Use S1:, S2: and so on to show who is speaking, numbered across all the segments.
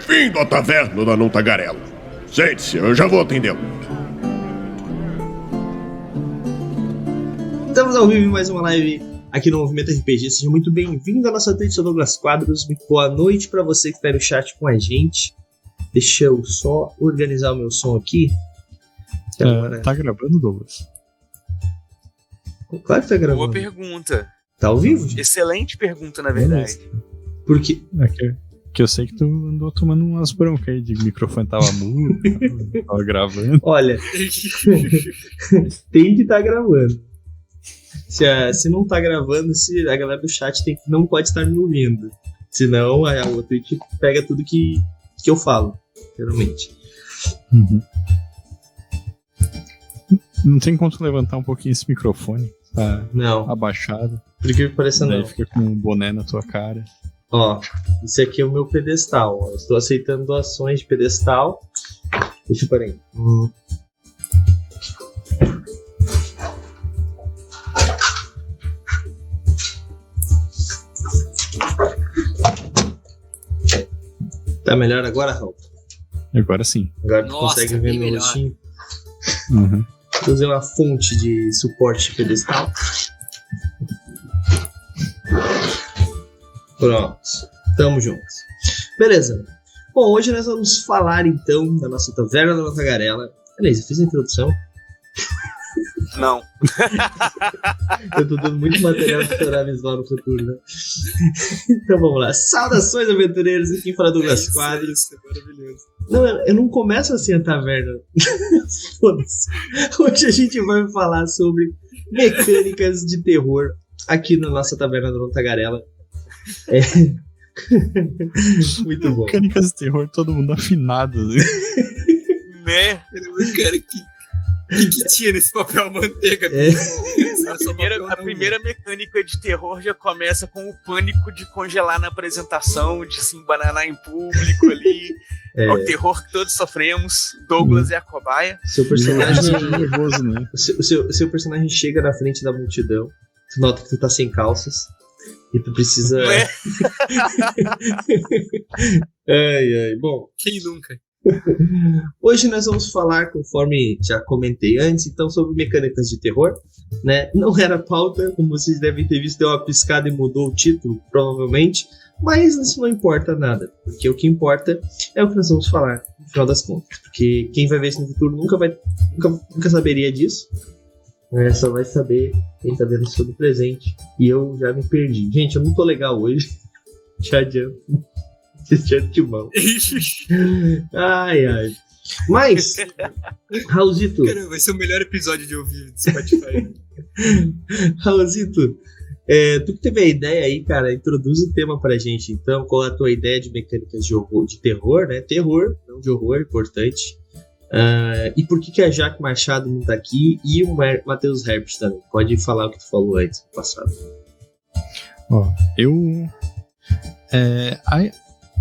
S1: Bem-vindo à taverna da Não Tagarela. Sente-se, eu já vou atendê-lo.
S2: Estamos ao vivo em mais uma live aqui no Movimento RPG. Seja muito bem-vindo à nossa Twitch, sou Douglas Quadros. Muito boa noite para você que está no chat com a gente. Deixa eu só organizar o meu som aqui.
S3: Agora... Tá gravando, Douglas?
S2: Claro que tá gravando.
S4: Boa pergunta.
S2: Tá ao vivo?
S4: Excelente pergunta, na verdade.
S2: Por quê?
S3: Que eu sei que tu andou tomando umas broncas aí de microfone tava mudo, tava gravando.
S2: Olha, tem que estar gravando. Se não tá gravando, se a galera do chat não pode estar me ouvindo. Senão a Twitch pega tudo que eu falo, geralmente.
S3: Uhum. Não tem como tu levantar um pouquinho esse microfone? Tá
S2: não.
S3: Abaixado.
S2: Por que parece não?
S3: Daí fica com um boné na tua cara.
S2: Ó, esse aqui é o meu pedestal. Ó. Eu estou aceitando doações de pedestal. Deixa eu parar aí. Tá melhor agora, Raul?
S3: Agora sim.
S2: Agora tu consegue ver meu
S4: melhor.
S2: rostinho?
S3: Uhum.
S2: Vou usar uma fonte de suporte pedestal. Pronto, tamo juntos. Beleza. Bom, hoje nós vamos falar então da nossa taverna da Tagarela. Aliás, eu fiz a introdução.
S4: Não.
S2: Eu tô dando muito material pra estourar visual no futuro, né? Então vamos lá. Saudações, aventureiros. Aqui fala Douglas Quadros.
S4: Isso é maravilhoso.
S2: Não, eu não começo assim a taverna. Foda-se. Hoje a gente vai falar sobre mecânicas de terror aqui na nossa taverna da Tagarela. É. Muito bom.
S3: Mecânicas de terror, todo mundo afinado.
S4: Né?
S5: Cara, que tinha nesse papel manteiga?
S2: É.
S4: A primeira mecânica de terror já começa com o pânico de congelar na apresentação, de se embananar em público ali. É o terror que todos sofremos. Douglas é a cobaia.
S2: Seu personagem
S3: nervoso, né?
S2: O seu personagem chega na frente da multidão. Tu nota que tu tá sem calças. E tu precisa. Ai. Bom.
S5: Quem nunca?
S2: Hoje nós vamos falar, conforme já comentei antes, então sobre mecânicas de terror, né? Não era pauta, como vocês devem ter visto, deu uma piscada e mudou o título, provavelmente, mas isso não importa nada, porque o que importa é o que nós vamos falar, no final das contas, porque quem vai ver isso no futuro nunca saberia disso, né? Só vai saber quem tá vendo isso no presente, e eu já me perdi. Gente, eu não tô legal hoje, já adianto. De mão. Ai. Mas, Raulzito.
S5: Cara, vai ser o melhor episódio de ouvir do Spotify.
S2: Raulzito, tu que teve a ideia aí, cara, introduz o tema pra gente. Então, qual é a tua ideia de mecânicas de terror, né? Terror, não de horror, importante. E por que a Jaque Machado não tá aqui e o Matheus Herbst também? Pode falar o que tu falou antes, no passado.
S3: Ó,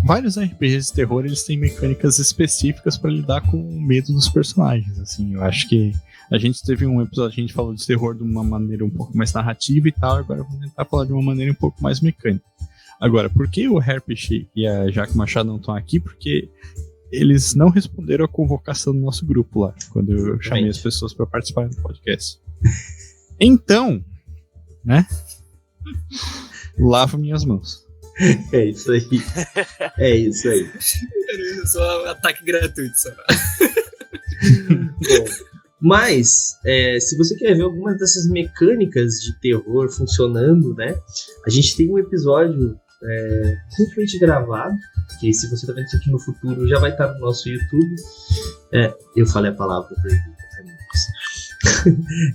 S3: vários RPGs de terror, eles têm mecânicas específicas para lidar com o medo dos personagens, assim. Eu acho que a gente teve um episódio que a gente falou de terror de uma maneira um pouco mais narrativa e tal, agora vamos tentar falar de uma maneira um pouco mais mecânica. Agora, por que o Herpich e a Jaque Machado não estão aqui? Porque eles não responderam a convocação do nosso grupo lá, quando eu chamei as pessoas para participar do podcast. Então, né? Lavo minhas mãos.
S2: É isso aí.
S5: Só um ataque gratuito, só.
S2: Bom, mas, se você quer ver algumas dessas mecânicas de terror funcionando, né? A gente tem um episódio recentemente gravado, que se você tá vendo isso aqui no futuro, já vai estar no nosso YouTube. Eu falei a palavra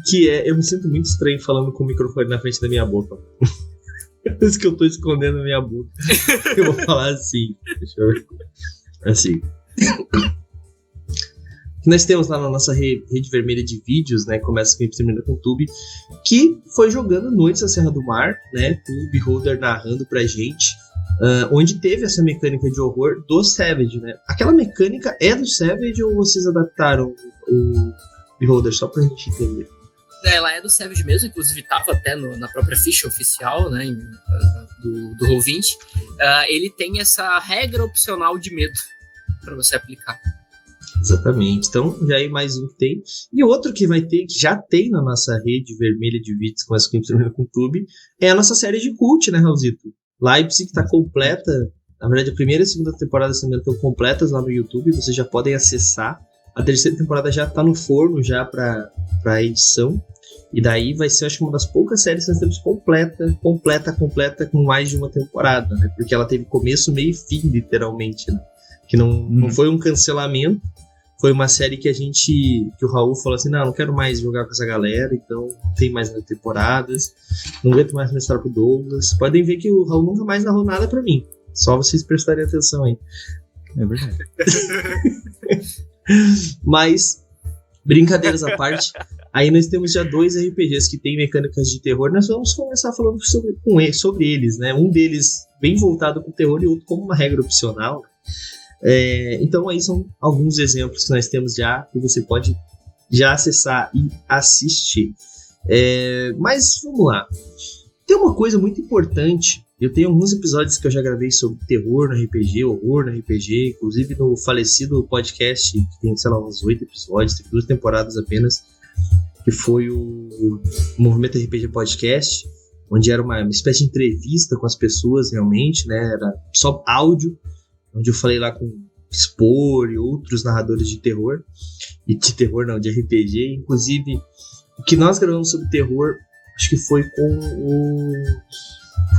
S2: que eu me sinto muito estranho falando com o microfone na frente da minha boca. Por isso que eu tô escondendo a minha boca. Eu vou falar assim. Deixa eu ver. Assim. Nós temos lá na nossa rede vermelha de vídeos, né? Começa com e termina com o Tube, que foi jogando Noites na Serra do Mar, né? Com o Beholder narrando pra gente. Onde teve essa mecânica de horror do Savage, né? Aquela mecânica é do Savage ou vocês adaptaram o Beholder só pra gente entender?
S5: Ela é do Savage mesmo, inclusive estava até na própria ficha oficial, né, do Roll20. Ele tem essa regra opcional de medo, pra você aplicar.
S2: Exatamente. Então, já é mais um que tem. E outro que vai ter, que já tem na nossa rede vermelha de vídeos com as clipes com o YouTube, é a nossa série de cult, né, Raulzito? Leipzig está completa. Na verdade, a primeira e a segunda temporada estão completas lá no YouTube. Vocês já podem acessar. A terceira temporada já está no forno já para edição. E daí vai ser, acho que, uma das poucas séries que nós temos completa, com mais de uma temporada, né? Porque ela teve começo, meio e fim, literalmente, né? Que não foi um cancelamento. Foi uma série que o Raul falou assim, não quero mais jogar com essa galera, então não tem mais temporadas, não aguento mais mostrar pro Douglas. Podem ver que o Raul nunca mais narrou nada pra mim, só vocês prestarem atenção aí.
S3: É verdade.
S2: Mas, brincadeiras à parte, aí nós temos já 2 RPGs que tem mecânicas de terror, nós vamos começar falando sobre eles, né? Um deles bem voltado pro terror e outro como uma regra opcional. Então aí são alguns exemplos que nós temos já, que você pode já acessar e assistir. Mas vamos lá. Tem uma coisa muito importante. Eu tenho alguns episódios que eu já gravei sobre terror no RPG, horror no RPG, inclusive no falecido podcast, que tem, sei lá, uns 8 episódios, tem 2 temporadas apenas, que foi o Movimento RPG Podcast, onde era uma espécie de entrevista com as pessoas realmente, né? Era só áudio, onde eu falei lá com Spor e outros narradores de terror, de RPG, inclusive o que nós gravamos sobre terror, acho que foi com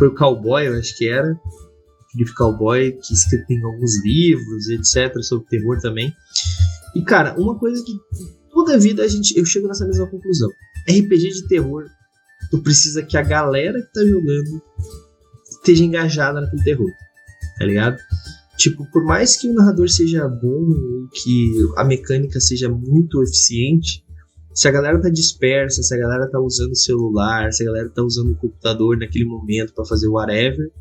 S2: o Cowboy, eu acho que era, Felipe Cowboy, que tem alguns livros, etc, sobre terror também. E cara, uma coisa que toda a vida eu chego nessa mesma conclusão, RPG de terror, tu precisa que a galera que tá jogando esteja engajada naquele terror, tá ligado? Tipo, por mais que o narrador seja bom, que a mecânica seja muito eficiente, se a galera tá dispersa, se a galera tá usando o celular, se a galera tá usando o computador naquele momento pra fazer whatever,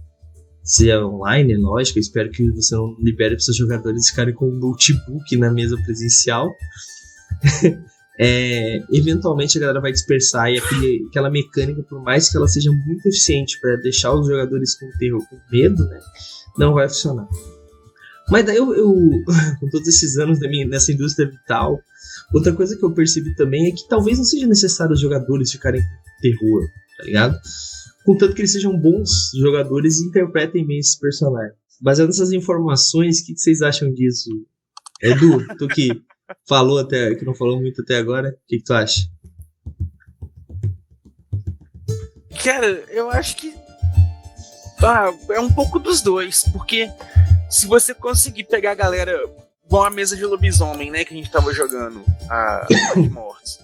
S2: se é online, é lógico, eu espero que você não libere para seus jogadores ficarem com um notebook na mesa presencial. Eventualmente a galera vai dispersar e aquela mecânica, por mais que ela seja muito eficiente para deixar os jogadores com terror, com medo, né, não vai funcionar. Mas daí eu com todos esses anos nessa indústria vital, outra coisa que eu percebi também é que talvez não seja necessário os jogadores ficarem com terror, tá ligado? Contanto que eles sejam bons jogadores e interpretem bem esses personagens. Baseado nessas informações, o que vocês acham disso? Edu, tu que que não falou muito até agora, o que tu acha?
S4: Cara, eu acho que é um pouco dos dois, porque se você conseguir pegar a galera, igual a mesa de lobisomem, né, que a gente tava jogando, a de mortos.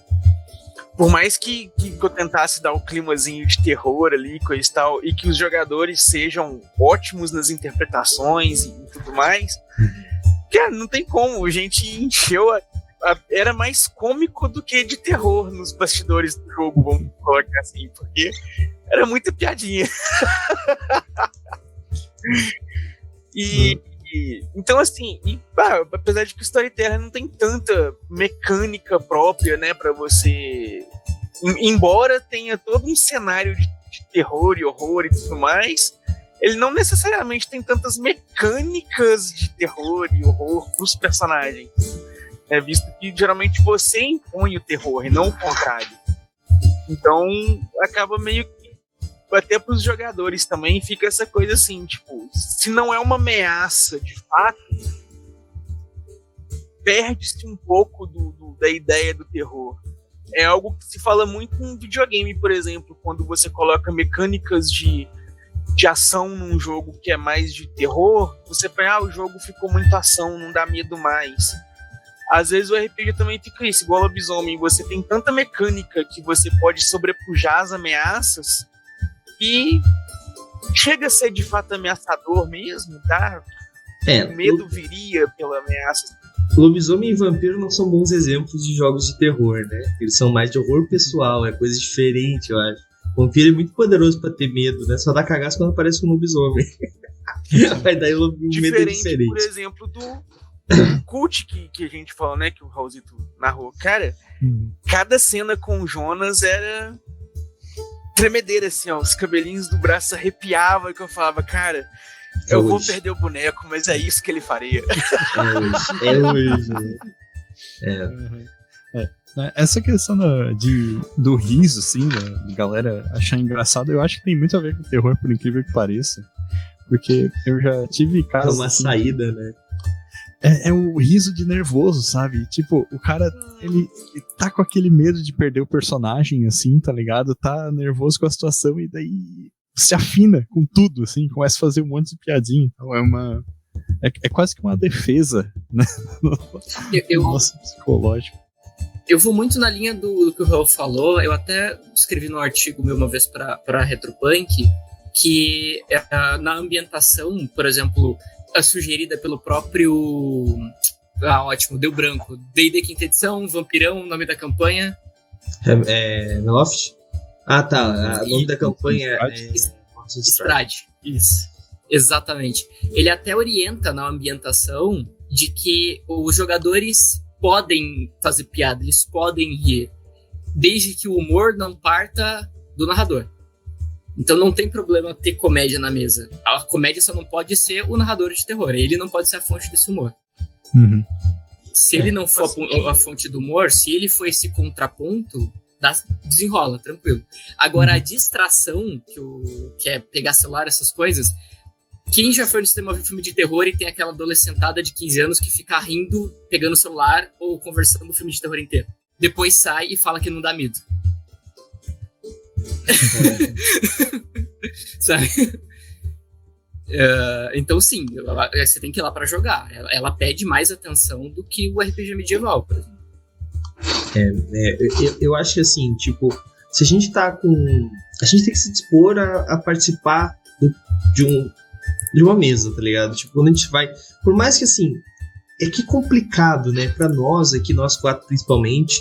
S4: Por mais que eu tentasse dar o climazinho de terror ali, coisa e tal, e que os jogadores sejam ótimos nas interpretações e tudo mais, cara, não tem como, a gente encheu era mais cômico do que de terror nos bastidores do jogo, vamos colocar assim, porque era muita piadinha. Então, assim, apesar de que o Storyteller não tem tanta mecânica própria, né, pra você... Embora tenha todo um cenário de terror e horror e tudo mais, ele não necessariamente tem tantas mecânicas de terror e horror pros personagens. Visto que geralmente você impõe o terror e não o contrário. Então, acaba meio que até pros jogadores também fica essa coisa assim, tipo, se não é uma ameaça de fato, perde-se um pouco da ideia do terror. É algo que se fala muito em videogame, por exemplo, quando você coloca mecânicas de ação num jogo que é mais de terror, você pensa, o jogo ficou muito ação, não dá medo mais. Às vezes o RPG também fica isso, igual lobisomem, você tem tanta mecânica que você pode sobrepujar as ameaças e chega a ser de fato ameaçador mesmo, tá? O medo viria pela ameaça.
S2: Lobisomem e vampiro não são bons exemplos de jogos de terror, né? Eles são mais de horror pessoal, é coisa diferente, eu acho. O vampiro é muito poderoso pra ter medo, né? Só dá cagaço quando aparece um lobisomem. Vai dar o medo é diferente.
S4: Por exemplo, do Cult que a gente falou, né? Que o Raulzito narrou. Cara, cada cena com o Jonas era tremedeira, assim, ó. Os cabelinhos do braço arrepiavam, que eu falava, cara, Eu vou perder o boneco, mas é isso que ele faria.
S2: É hoje.
S3: Essa questão do riso, assim, da galera achar engraçado, eu acho que tem muito a ver com terror, por incrível que pareça. Porque eu já tive casos.
S2: É uma
S3: assim,
S2: saída, né?
S3: É o riso de nervoso, sabe? Tipo, o cara, ele tá com aquele medo de perder o personagem, assim, tá ligado? Tá nervoso com a situação e daí se afina com tudo, assim, começa a fazer um monte de piadinha. Então é quase que uma defesa, né? Do nosso psicológico.
S5: Eu vou muito na linha do que o Raul falou. Eu até escrevi num artigo meu uma vez pra Retropunk que na ambientação, por exemplo, sugerida pelo próprio... ótimo, deu branco. D&D quinta edição, Vampirão, nome da campanha.
S2: Loft? Ah, tá. O nome da campanha é...
S5: Strade. Isso. Exatamente. Ele até orienta na ambientação de que os jogadores podem fazer piada, eles podem rir, desde que o humor não parta do narrador. Então não tem problema ter comédia na mesa. A comédia só não pode ser o narrador de terror. Ele não pode ser a fonte desse humor.
S3: Uhum.
S5: Se ele não for a fonte do humor, se ele for esse contraponto, desenrola, tranquilo. Agora, a distração, que é pegar celular, essas coisas... Quem já foi no cinema ver filme de terror e tem aquela adolescentada de 15 anos que fica rindo, pegando o celular ou conversando o filme de terror inteiro? Depois sai e fala que não dá medo. Sabe? Então sim, você tem que ir lá pra jogar. Ela pede mais atenção do que o RPG medieval, por exemplo.
S2: Eu acho que assim, tipo, se a gente tá com... A gente tem que se dispor a participar de uma mesa, tá ligado? Tipo, quando a gente vai... Por mais que, assim, é que complicado, né? Pra nós aqui, nós quatro principalmente,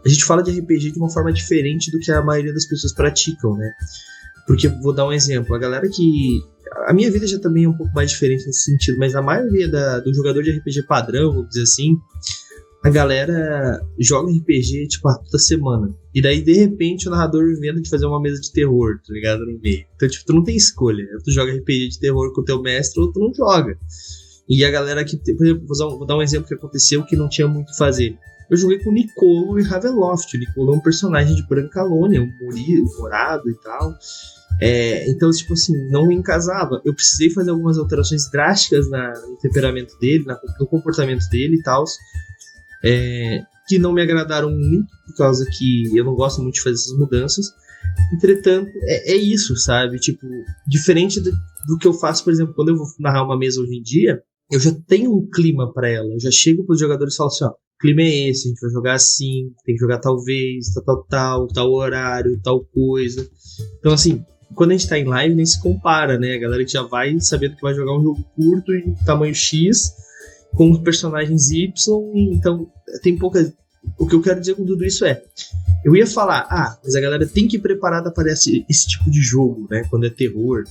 S2: a gente fala de RPG de uma forma diferente do que a maioria das pessoas praticam, né? Porque, vou dar um exemplo, a galera que... A minha vida já também é um pouco mais diferente nesse sentido, mas a maioria do jogador de RPG padrão, vamos dizer assim, a galera joga RPG, tipo, toda semana. E daí, de repente, o narrador inventa de fazer uma mesa de terror, tá ligado? No meio. Então, tipo, tu não tem escolha. Tu joga RPG de terror com o teu mestre ou tu não joga. E a galera que... Por exemplo, vou dar um exemplo que aconteceu que não tinha muito o que fazer. Eu joguei com o Nicolo e Ravenloft. O Nicolo é um personagem de Brancalônia, um morado e tal. Então, tipo assim, não me encasava. Eu precisei fazer algumas alterações drásticas no temperamento dele, no comportamento dele e tal. Que não me agradaram muito, por causa que eu não gosto muito de fazer essas mudanças. Entretanto, é isso, sabe? Tipo, diferente do que eu faço, por exemplo, quando eu vou narrar uma mesa hoje em dia, eu já tenho um clima pra ela. Eu já chego pros jogadores e falo assim, ó, o clima é esse, a gente vai jogar assim, tem que jogar tal vez, tal horário, tal coisa. Então, assim, quando a gente tá em live, nem se compara, né? A galera que já vai sabendo que vai jogar um jogo curto em tamanho X, com os personagens Y, então tem pouca... O que eu quero dizer com tudo isso eu ia falar, mas a galera tem que ir preparada para esse tipo de jogo, né, quando é terror.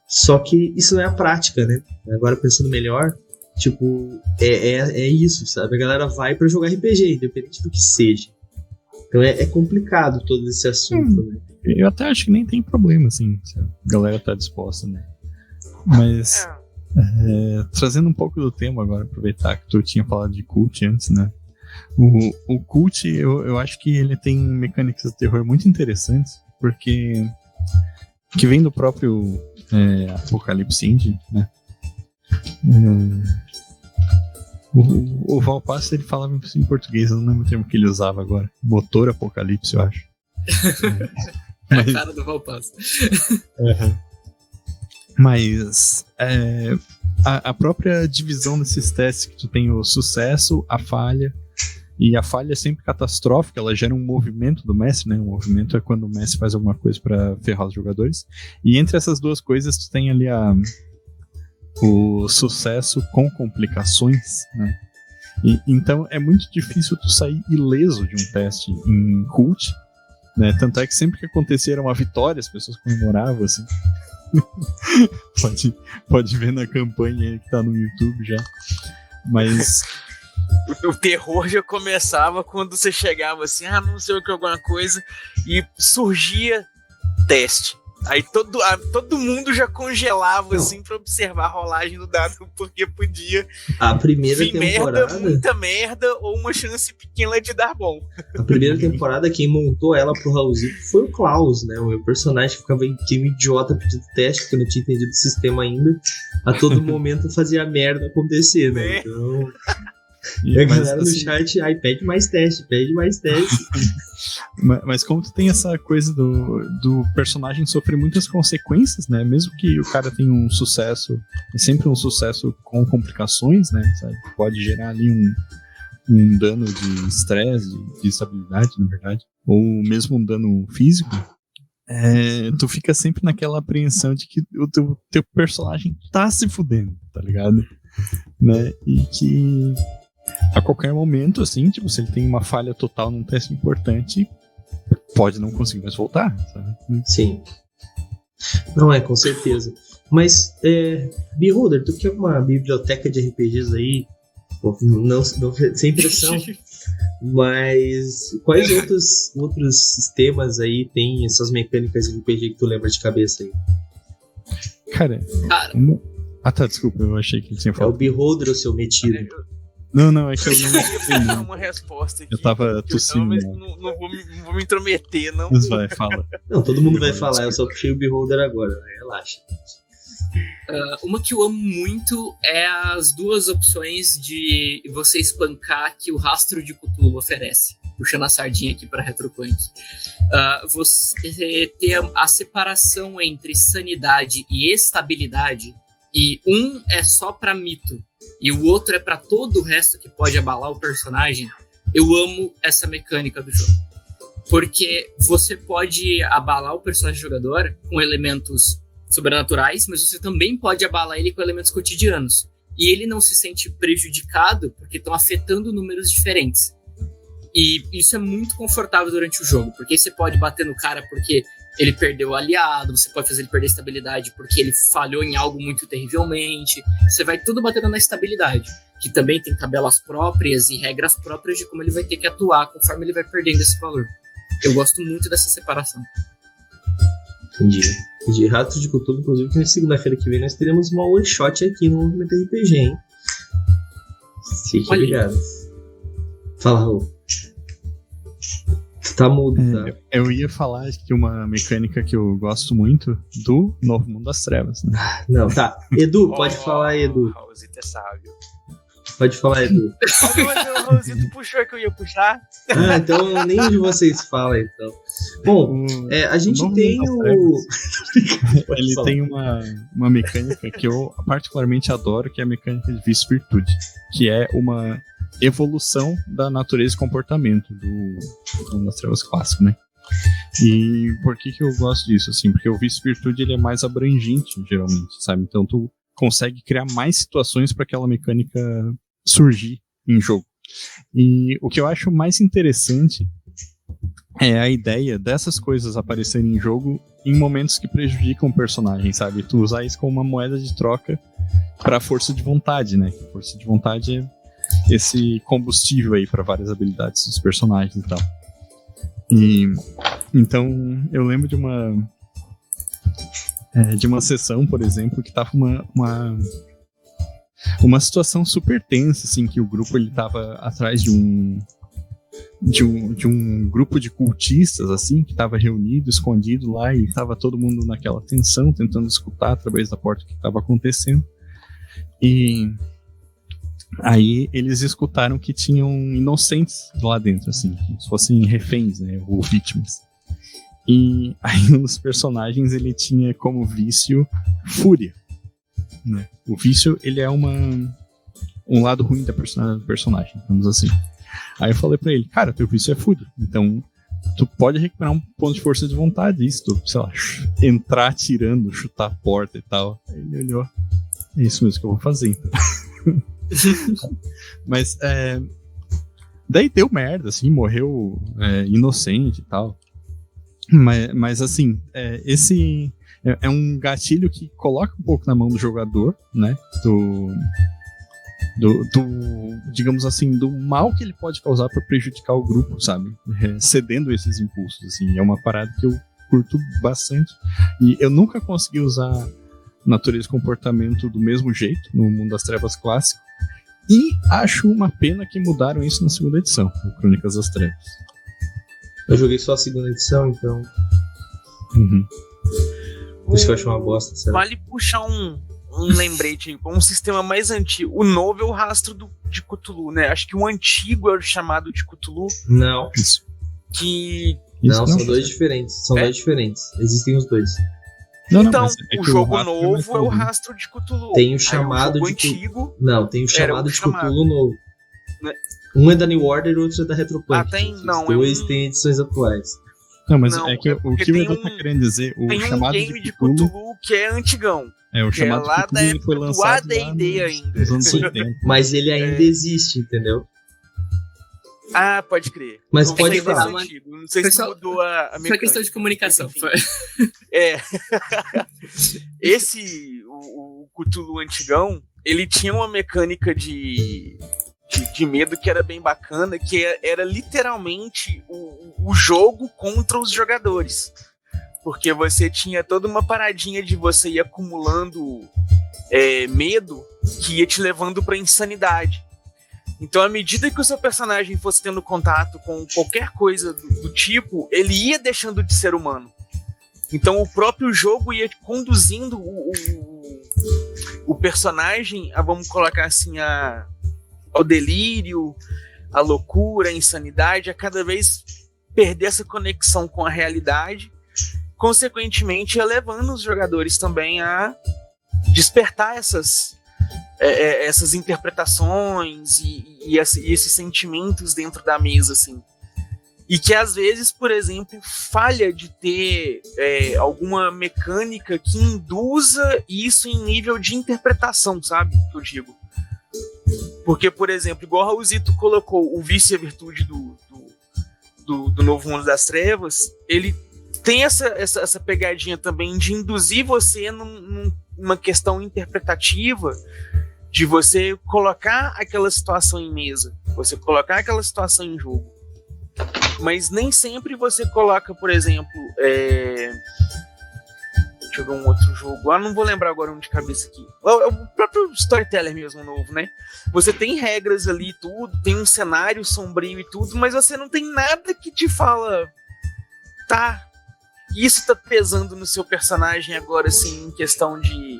S2: Só que isso não é a prática, né? Agora pensando melhor, tipo, é isso, sabe? A galera vai para jogar RPG, independente do que seja. Então é complicado todo esse assunto, né?
S3: Eu até acho que nem tem problema, assim, se a galera tá disposta, né? Mas... trazendo um pouco do tema agora, aproveitar que tu tinha falado de cult antes, né? O cult, eu acho que ele tem mecânicas de terror muito interessantes, porque que vem do próprio Apocalipse Indie, né? O Valpasso, ele falava em português, eu não lembro o termo que ele usava agora. Motor Apocalipse, eu acho.
S5: A cara do Valpasso.
S3: Mas a própria divisão desses testes, que tu tem o sucesso, a falha, e a falha é sempre catastrófica, ela gera um movimento do mestre, né? Um movimento é quando o mestre faz alguma coisa pra ferrar os jogadores. E entre essas duas coisas, tu tem ali o sucesso com complicações, né? Então é muito difícil tu sair ileso de um teste em cult, né? Tanto é que sempre que acontecia era uma vitória, as pessoas comemoravam, assim. pode ver na campanha aí que tá no YouTube já. Mas
S4: o terror já começava quando você chegava assim, não sei o que, alguma coisa, e surgia teste. Aí todo mundo já congelava, assim, pra observar a rolagem do dado, porque podia
S2: A primeira
S4: vir
S2: temporada.
S4: merda, muita merda, ou uma chance pequena de dar bom.
S2: A primeira temporada, quem montou ela pro Raulzito foi o Klaus, né? O meu personagem ficava em time idiota pedindo teste, porque eu não tinha entendido o sistema ainda. A todo momento fazia a merda acontecer, né?
S4: É.
S2: Então. E a galera no chat, ai, pede mais teste.
S3: Mas como tu tem essa coisa do personagem sofrer muitas consequências, né? Mesmo que o cara tenha um sucesso, é sempre um sucesso com complicações, né? Sabe? Pode gerar ali um dano de estresse, de instabilidade, na verdade, ou mesmo um dano físico. Tu fica sempre naquela apreensão de que o teu personagem tá se fudendo, tá ligado? Né? E que a qualquer momento, assim, tipo, se ele tem uma falha total num teste importante, pode não conseguir mais voltar, sabe?
S2: Sim. Não com certeza. Mas, Beholder, tu quer uma biblioteca de RPGs aí? Pô, não, sem pressão. Mas quais outros sistemas aí tem essas mecânicas de RPG que tu lembra de cabeça aí?
S3: Cara. Ah, tá, desculpa, eu achei que ele tinha falado.
S2: É o Beholder, o seu metido.
S3: Não, é que eu
S4: não tenho uma resposta aqui.
S3: Eu tava tossindo.
S4: Não vou me intrometer, não.
S3: Mas vai, fala.
S2: Não, todo mundo vai falar, eu só puxei o Beholder agora, né? Relaxa.
S5: Uma que eu amo muito é as duas opções de você espancar que o Rastro de Cthulhu oferece. Puxando a sardinha aqui para Retropunk. Você ter a separação entre sanidade e estabilidade, e um é só para mito e o outro é para todo o resto que pode abalar o personagem. Eu amo essa mecânica do jogo, porque você pode abalar o personagem jogador com elementos sobrenaturais, mas você também pode abalar ele com elementos cotidianos, e ele não se sente prejudicado porque estão afetando números diferentes. E isso é muito confortável durante o jogo, porque você pode bater no cara porque ele perdeu o aliado, você pode fazer ele perder a estabilidade porque ele falhou em algo muito terrivelmente. Você vai tudo batendo na estabilidade, que também tem tabelas próprias e regras próprias de como ele vai ter que atuar conforme ele vai perdendo esse valor. Eu gosto muito dessa separação.
S2: Entendi. Ratos de Cthulhu, inclusive, que na segunda-feira que vem nós teremos uma one shot aqui no Movimento RPG, hein? Fique ligado. Fala, Raul. Tá mudo, tá?
S3: Eu ia falar que uma mecânica que eu gosto muito do Novo Mundo das Trevas, né?
S2: Não, tá. Edu, pode falar, Edu.
S4: Raulzito é sábio.
S2: Pode falar, Edu.
S4: Mas o Raulzito puxou que eu ia puxar.
S2: Então nem de vocês fala, então. Bom, a gente tem o...
S3: Ele tem uma mecânica que eu particularmente adoro, que é a mecânica de Vício-Virtude, que é uma evolução da natureza e comportamento do Mundo das Trevas clássico, né? E por que eu gosto disso, assim? Porque o Vício-Virtude ele é mais abrangente, geralmente, sabe? Então tu consegue criar mais situações para aquela mecânica surgir em jogo. E o que eu acho mais interessante é a ideia dessas coisas aparecerem em jogo em momentos que prejudicam o personagem, sabe? Tu usar isso como uma moeda de troca para força de vontade, né? Força de vontade é esse combustível aí para várias habilidades dos personagens e tal. E então eu lembro de uma sessão, por exemplo, que tava uma situação super tensa, assim, que o grupo ele tava atrás de um grupo de cultistas, assim, que tava reunido, escondido lá, e tava todo mundo naquela tensão, tentando escutar através da porta o que tava acontecendo. E aí eles escutaram que tinham inocentes lá dentro, assim, como se fossem reféns, né, ou vítimas. E aí um dos personagens, ele tinha como vício fúria, né? O vício, ele é um lado ruim da personagem, digamos assim. Aí eu falei pra ele, cara, teu vício é fúria, então tu pode recuperar um ponto de força de vontade, isso, tu, sei lá, entrar atirando, chutar a porta e tal. Aí ele olhou, é isso mesmo que eu vou fazer, então. Mas daí deu merda, assim, morreu inocente e tal. Mas assim, esse é um gatilho que coloca um pouco na mão do jogador, né? Digamos assim, do mal que ele pode causar para prejudicar o grupo, sabe? Cedendo esses impulsos, assim. É uma parada que eu curto bastante. E eu nunca consegui usar natureza e comportamento do mesmo jeito no Mundo das Trevas clássico. E acho uma pena que mudaram isso na segunda edição, no Crônicas das Trevas.
S2: Eu joguei só a segunda edição, então. Por isso que eu acho uma bosta, sério.
S4: Vale puxar um lembrete aí, um sistema mais antigo. O novo é o rastro de Cthulhu, né? Acho que o antigo é o chamado de Cthulhu.
S2: Não.
S3: Isso.
S2: Não, são dois diferentes. São dois diferentes. Existem os dois.
S4: Então,
S3: o
S4: jogo novo é o rastro de Cthulhu.
S2: Tem o chamado
S4: o jogo
S2: de
S4: antigo.
S2: Não, tem o chamado de Cthulhu novo.
S4: Né?
S2: Um é da New Order e o outro é da Retropunk.
S4: Não,
S2: os dois têm edições atuais.
S3: Não, mas
S4: Não,
S3: é que o que o Edu tá querendo dizer, o
S4: tem
S3: chamado
S4: um game
S3: de Cthulhu
S4: que é antigão.
S3: o
S4: que é
S3: chamado
S4: lá
S3: de
S4: da
S3: Cthulhu
S4: época
S3: foi
S4: do
S3: lançado
S4: AD&D
S3: lá
S4: ainda.
S3: nos anos 80.
S2: Mas ele ainda existe, entendeu?
S4: Ah, pode crer.
S2: Mas
S4: Não
S2: pode
S4: sei se é
S2: falar.
S4: antigo. Não sei se mudou a mecânica.
S5: Foi questão de comunicação.
S4: Enfim. O Cthulhu antigão, ele tinha uma mecânica de medo que era bem bacana, que era literalmente o jogo contra os jogadores. Porque você tinha toda uma paradinha de você ir acumulando medo que ia te levando pra insanidade. Então, à medida que o seu personagem fosse tendo contato com qualquer coisa do tipo, ele ia deixando de ser humano. Então, o próprio jogo ia conduzindo o personagem a, vamos colocar assim, ao delírio, à loucura, à insanidade, a cada vez perder essa conexão com a realidade, consequentemente, levando os jogadores também a despertar essas interpretações e esses sentimentos dentro da mesa, assim. E que às vezes, por exemplo, falha de ter alguma mecânica que induza isso em nível de interpretação, sabe? Que eu digo. Porque, por exemplo, igual o Raulzito colocou o vício e a virtude do Novo Mundo das Trevas, ele tem essa pegadinha também de induzir você numa questão interpretativa, de você colocar aquela situação em mesa, você colocar aquela situação em jogo. Mas nem sempre você coloca, por exemplo, deixa eu ver um outro jogo, não vou lembrar agora um de cabeça aqui, o próprio Storyteller mesmo novo, né? Você tem regras ali e tudo, tem um cenário sombrio e tudo, mas você não tem nada que te fala, tá, isso tá pesando no seu personagem agora, assim, em questão de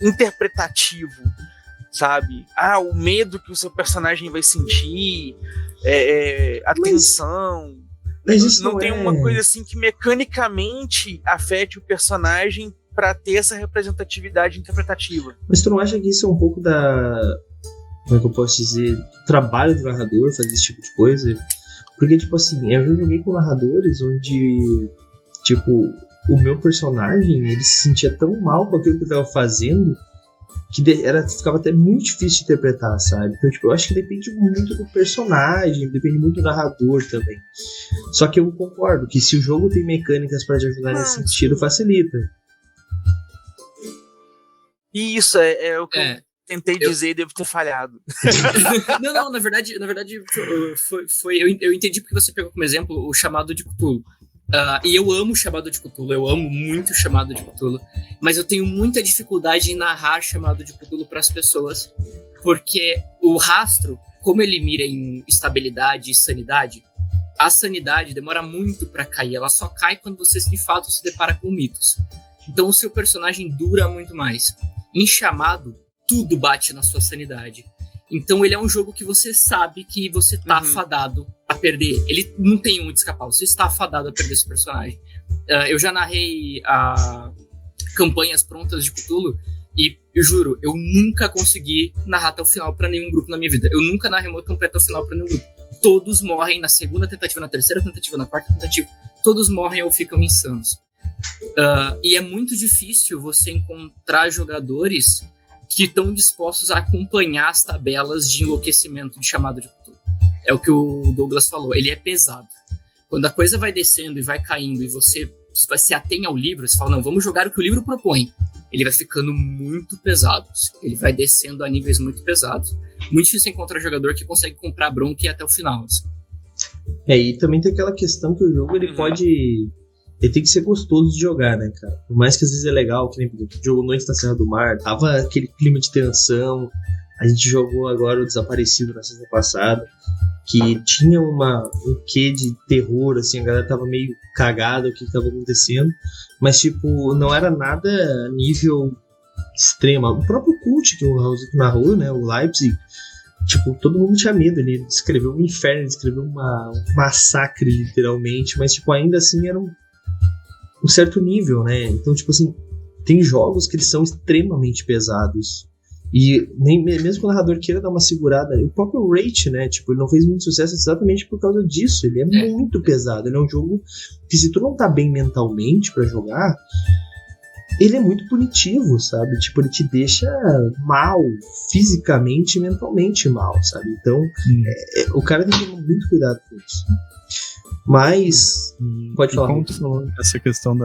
S4: interpretativo, sabe? O medo que o seu personagem vai sentir, a tensão.
S2: Mas isso
S4: não tem uma coisa assim que mecanicamente afete o personagem para ter essa representatividade interpretativa.
S2: Mas tu não acha que isso é um pouco como é que eu posso dizer, do trabalho do narrador fazer esse tipo de coisa? Porque, tipo assim, eu já joguei com narradores onde, tipo, o meu personagem, ele se sentia tão mal com aquilo que eu tava fazendo que ficava até muito difícil de interpretar, sabe? Então, tipo, eu acho que depende muito do personagem, depende muito do narrador também. Só que eu concordo que se o jogo tem mecânicas para te ajudar nesse sentido, facilita.
S4: E isso é o que eu tentei dizer e devo ter falhado.
S5: Não, na verdade foi eu entendi porque você pegou como exemplo o chamado de Cthulhu. E eu amo o chamado de Cthulhu, eu amo muito o chamado de Cthulhu, mas eu tenho muita dificuldade em narrar chamado de Cthulhu para as pessoas, porque o rastro, como ele mira em estabilidade e sanidade, a sanidade demora muito para cair, ela só cai quando você de fato se depara com mitos. Então o seu personagem dura muito mais. Em chamado, tudo bate na sua sanidade. Então ele é um jogo que você sabe que você tá fadado a perder. Ele não tem onde escapar, você está fadado a perder esse personagem. Eu já narrei campanhas prontas de Cthulhu e eu juro, eu nunca consegui narrar até o final pra nenhum grupo na minha vida. Eu nunca narrei uma campanha até o final pra nenhum grupo. Todos morrem na segunda tentativa, na terceira tentativa, na quarta tentativa. Todos morrem ou ficam insanos. E é muito difícil você encontrar jogadores que estão dispostos a acompanhar as tabelas de enlouquecimento de chamado de Cthulhu. É o que o Douglas falou, ele é pesado. Quando a coisa vai descendo e vai caindo e você se atém ao livro, você fala, não, vamos jogar o que o livro propõe. Ele vai ficando muito pesado, ele vai descendo a níveis muito pesados. Muito difícil encontrar jogador que consegue comprar bronca e ir até o final. Assim.
S2: E também tem aquela questão que o jogo ele pode ele tem que ser gostoso de jogar, né, cara? Por mais que às vezes é legal, que nem o jogo Noite na Serra do Mar, tava aquele clima de tensão. A gente jogou agora o Desaparecido na semana passada, que tinha um quê de terror, assim, a galera tava meio cagada o que tava acontecendo, mas, tipo, não era nada nível extremo. O próprio Cult, que o Raulzito narrou, né, o Leipzig, tipo, todo mundo tinha medo, ele descreveu um inferno, ele descreveu um massacre, literalmente, mas, tipo, ainda assim era um certo nível, né, então, tipo assim, tem jogos que eles são extremamente pesados, e nem mesmo que o narrador queira dar uma segurada, o próprio Rage, né, tipo, ele não fez muito sucesso exatamente por causa disso, ele é muito pesado, ele é um jogo que se tu não tá bem mentalmente pra jogar, ele é muito punitivo, sabe, tipo, ele te deixa mal, fisicamente e mentalmente mal, sabe, então o cara tem que tomar muito cuidado com isso, mas pode falar.
S3: Como tu falou essa questão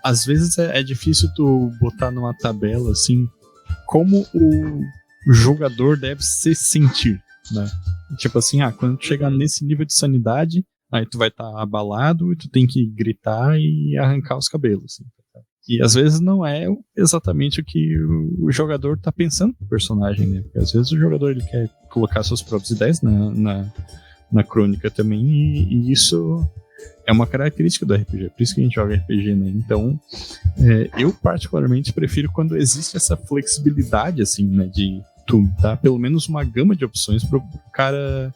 S3: às vezes é difícil tu botar numa tabela, assim, como o jogador deve se sentir, né? Tipo assim, quando tu chegar nesse nível de sanidade, aí tu vai estar abalado e tu tem que gritar e arrancar os cabelos. Assim. E às vezes não é exatamente o que o jogador tá pensando pro personagem, né? Porque às vezes o jogador ele quer colocar suas próprias ideias na crônica também, e isso é uma característica do RPG, por isso que a gente joga RPG, né? Então, eu particularmente prefiro quando existe essa flexibilidade, assim, né? De tu dar pelo menos uma gama de opções pro cara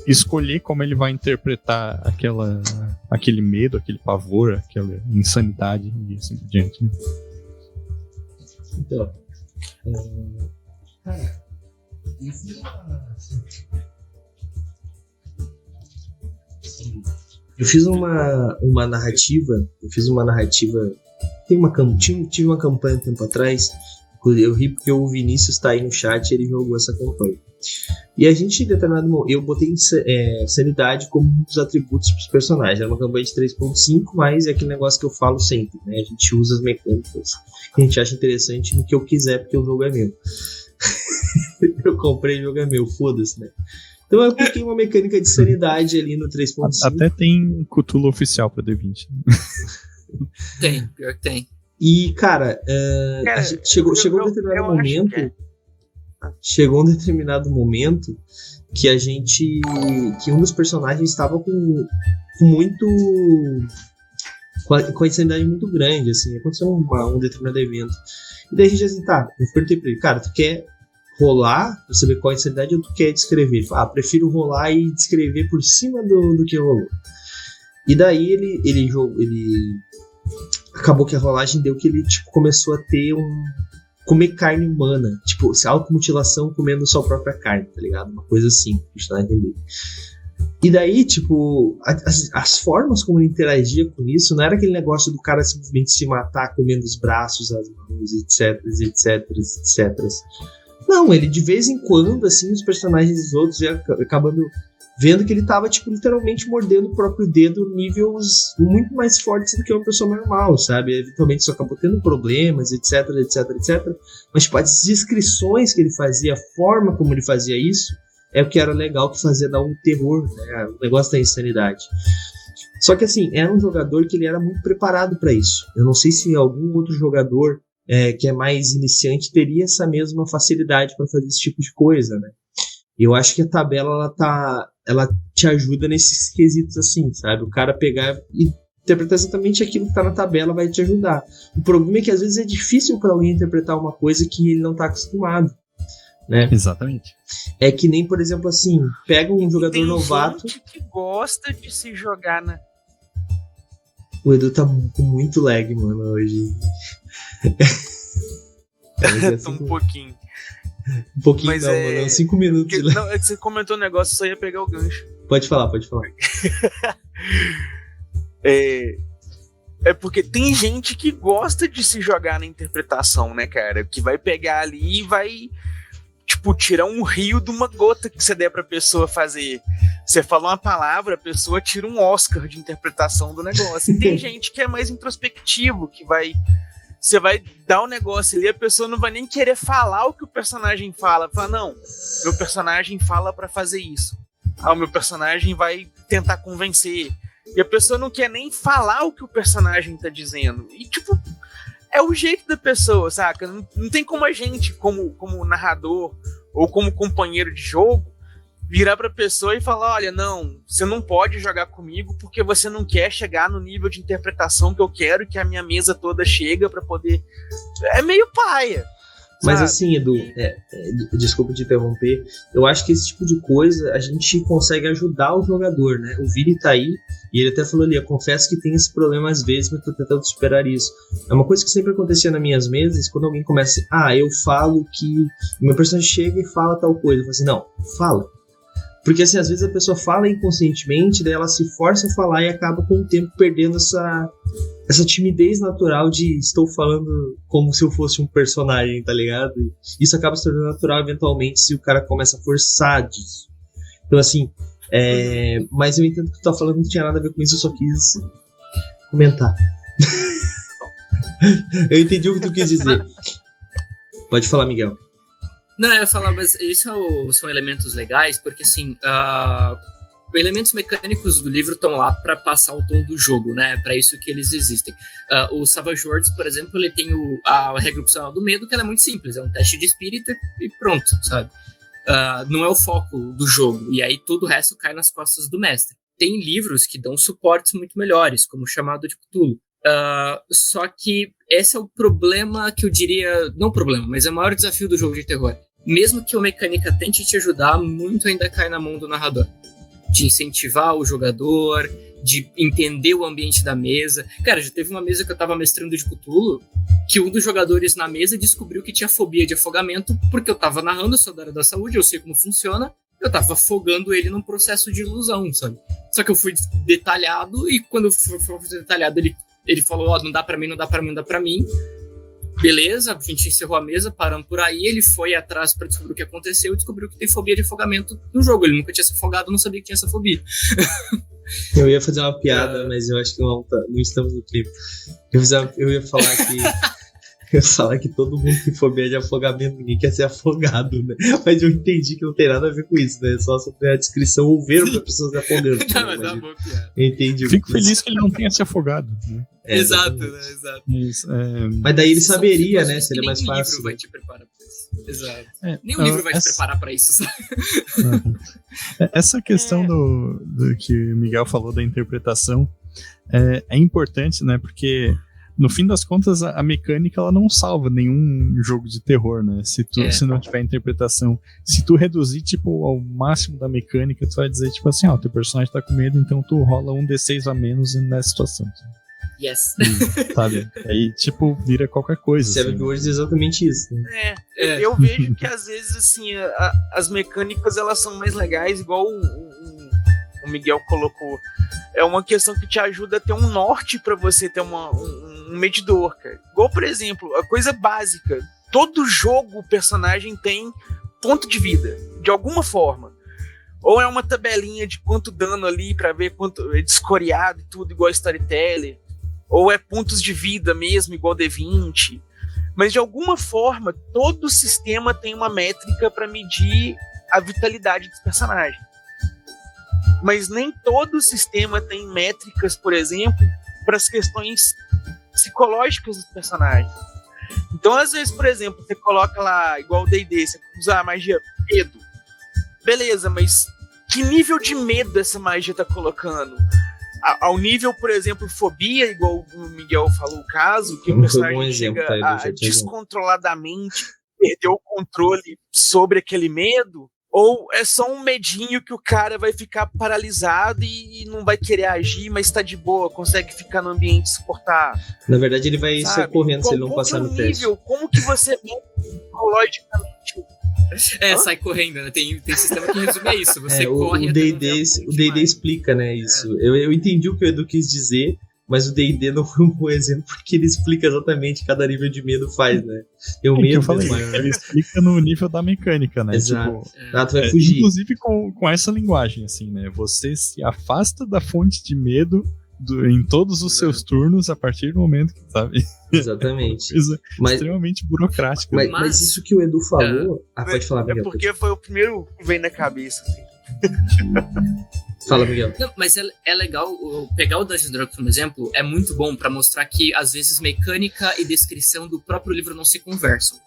S3: escolher como ele vai interpretar aquele medo, aquele pavor, aquela insanidade e assim por diante, né?
S2: Então, cara, eu fiz uma narrativa. Tive uma campanha um tempo atrás. Eu ri porque o Vinícius tá aí no chat e ele jogou essa campanha. E a gente, em determinado momento, eu botei sanidade como um dos atributos pros personagens. Era uma campanha de 3.5, mas é aquele negócio que eu falo sempre, né? A gente usa as mecânicas que a gente acha interessante no que eu quiser, porque o jogo é meu. Eu comprei, o jogo é meu, foda-se, né? Então eu apliquei uma mecânica de sanidade ali no 3.5.
S3: Até tem Cthulhu oficial pra D20.
S5: Tem, pior que tem.
S2: E, cara, a gente chegou um determinado momento. Chegou um determinado momento que que um dos personagens estava com a insanidade muito grande, assim. Aconteceu um determinado evento. E daí a gente assim, eu perguntei pra ele, cara, tu quer rolar pra saber qual é a insanidade ou tu quer descrever? Ele falou, prefiro rolar e descrever por cima do que rolou. E daí ele acabou que a rolagem deu que ele tipo, começou a ter comer carne humana, tipo, automutilação comendo sua própria carne, tá ligado? Uma coisa assim, pra gente entender. E daí, tipo, as formas como ele interagia com isso não era aquele negócio do cara simplesmente se matar comendo os braços, as mãos, etc. Não, ele de vez em quando, assim, os personagens dos outros iam acabando vendo que ele tava, tipo, literalmente mordendo o próprio dedo níveis muito mais fortes do que uma pessoa normal, sabe? Eventualmente isso acabou tendo problemas, etc. Mas, tipo, as descrições que ele fazia, a forma como ele fazia isso, é o que era legal, que fazia dar um terror, né? O negócio da insanidade. Só que, assim, era um jogador que ele era muito preparado para isso. Eu não sei se algum outro jogador que é mais iniciante teria essa mesma facilidade para fazer esse tipo de coisa, né? Eu acho que a tabela ela te ajuda nesses quesitos assim, sabe? O cara pegar e interpretar exatamente aquilo que tá na tabela vai te ajudar. O problema é que às vezes é difícil para alguém interpretar uma coisa que ele não tá acostumado, né?
S3: Exatamente.
S2: É que nem, por exemplo, assim, pega um jogador novato.
S4: Tem gente que gosta de se jogar na...
S2: O Edu tá com muito lag, mano, hoje.
S4: Tá um pouquinho.
S2: Um pouquinho,
S4: mas
S2: não, mano, 5 minutos.
S4: Não, é que você comentou um negócio, só ia pegar o gancho.
S2: Pode falar.
S4: É porque tem gente que gosta de se jogar na interpretação, né, cara? Que vai pegar ali e vai, tipo, tirar um rio de uma gota que você der pra pessoa fazer. Você fala uma palavra, a pessoa tira um Oscar de interpretação do negócio. E tem gente que é mais introspectivo, que vai... Você vai dar um negócio ali, a pessoa não vai nem querer falar o que o personagem fala. Fala, não, meu personagem fala pra fazer isso. O meu personagem vai tentar convencer. E a pessoa não quer nem falar o que o personagem tá dizendo. E, tipo, é o jeito da pessoa, saca? Não tem como a gente, como narrador ou como companheiro de jogo, virar pra pessoa e falar, olha, não, você não pode jogar comigo porque você não quer chegar no nível de interpretação que eu quero que a minha mesa toda chega pra poder... É meio paia.
S2: Mas
S4: sabe?
S2: assim, Edu, desculpa te interromper, eu acho que esse tipo de coisa a gente consegue ajudar o jogador, né? O Vini tá aí e ele até falou ali, eu confesso que tem esse problema às vezes, mas tô tentando superar isso. É uma coisa que sempre acontecia nas minhas mesas, quando alguém começa assim, eu falo que... Meu personagem chega e fala tal coisa. Eu falo assim, não, fala. Porque assim, às vezes a pessoa fala inconscientemente, daí ela se força a falar e acaba com o tempo perdendo essa timidez natural de estou falando como se eu fosse um personagem, tá ligado? E isso acaba se tornando natural eventualmente se o cara começa a forçar disso. Então assim, mas eu entendo que tu tá falando, não tinha nada a ver com isso, eu só quis comentar. Eu entendi o que tu quis dizer. Pode falar, Miguel.
S5: Não, eu ia falar, mas isso são elementos legais, porque assim, elementos mecânicos do livro estão lá para passar o tom do jogo, né? Para isso que eles existem. O Savage Worlds, por exemplo, ele tem a regra opcional do medo, que ela é muito simples, é um teste de espírito e pronto, sabe? Não é o foco do jogo, e aí todo o resto cai nas costas do mestre. Tem livros que dão suportes muito melhores, como o Chamado de Cthulhu. Só que esse é o problema que eu diria... Não problema, mas é o maior desafio do jogo de terror. Mesmo que a mecânica tente te ajudar, muito ainda cai na mão do narrador. De incentivar o jogador, de entender o ambiente da mesa. Cara, já teve uma mesa que eu tava mestrando de Cthulhu, que um dos jogadores na mesa descobriu que tinha fobia de afogamento, porque eu tava narrando, eu sou da área da saúde, eu sei como funciona, eu tava afogando ele num processo de ilusão, sabe? Só que eu fui detalhado, e quando eu fui detalhado, ele falou, não dá pra mim, não dá pra mim, não dá pra mim. Beleza, a gente encerrou a mesa, paramos por aí, ele foi atrás pra descobrir o que aconteceu e descobriu que tem fobia de afogamento no jogo. Ele nunca tinha se afogado, não sabia que tinha essa fobia.
S2: Eu ia fazer uma piada, mas eu acho que não estamos no clipe. Eu ia falar que... Eu ia falar que todo mundo tem fobia de afogamento, ninguém quer ser afogado, né? Mas eu entendi que não tem nada a ver com isso, né? Só sobre a descrição ou ver as pessoas se afogando.
S5: Não, mas é uma boa piada.
S2: Eu entendi.
S3: Fico feliz que ele não tenha se afogado, né?
S5: Exato, né? Exato.
S2: Mas daí ele saberia, né? Seria mais fácil.
S5: Nem o livro vai te preparar pra isso. Exato. Nem o livro vai te preparar pra isso, sabe?
S3: Essa questão do que o Miguel falou da interpretação é importante, né? Porque no fim das contas, a mecânica ela não salva nenhum jogo de terror, né? Se não tiver interpretação. Se tu reduzir, tipo, ao máximo da mecânica, tu vai dizer, tipo assim, teu personagem tá com medo, então tu rola um D6 a menos nessa situação.
S5: Yes.
S3: Sabe? Aí, tipo, vira qualquer coisa.
S2: Savage Worlds é exatamente isso, né?
S4: Eu vejo que às vezes, assim, as mecânicas, elas são mais legais, igual o Miguel colocou. É uma questão que te ajuda a ter um norte pra você ter um medidor, cara. Igual, por exemplo, a coisa básica. Todo jogo, o personagem tem ponto de vida, de alguma forma. Ou é uma tabelinha de quanto dano ali pra ver quanto é descoreado e tudo, igual Storyteller. Ou é pontos de vida mesmo, igual D20. Mas de alguma forma, todo sistema tem uma métrica pra medir a vitalidade dos personagens. Mas nem todo sistema tem métricas, por exemplo, para as questões psicológicas dos personagens. Então, às vezes, por exemplo, você coloca lá, igual o D&D, você usa a magia medo. Beleza, mas que nível de medo essa magia tá colocando? Ao nível, por exemplo, fobia, igual o Miguel falou o caso, que o personagem chega a descontroladamente perder o controle sobre aquele medo. Ou é só um medinho que o cara vai ficar paralisado e não vai querer agir, mas tá de boa, consegue ficar no ambiente e suportar.
S2: Na verdade, ele vai sair correndo se ele não passar no teste.
S4: Como que você psicologicamente...
S5: Sai correndo, né? Tem sistema que resume isso. Você corre...
S2: O D&D explica, né, isso. Eu entendi o que o Edu quis dizer, mas o D&D não foi um bom exemplo, porque ele explica exatamente cada nível de medo faz, né?
S3: Medo ele explica no nível da mecânica, né?
S2: Exato. Tu vai fugir.
S3: Inclusive com essa linguagem, assim, né? Você se afasta da fonte de medo em todos os seus turnos a partir do momento que, sabe?
S2: Exatamente.
S3: Coisa extremamente burocrática.
S2: Mas isso que o Edu falou... pode falar, Miguel.
S4: É porque foi o primeiro que veio na cabeça, assim.
S2: Fala, Miguel.
S5: Não, mas é legal pegar o Dungeons & Dragons como exemplo, é muito bom pra mostrar que às vezes mecânica e descrição do próprio livro não se conversam.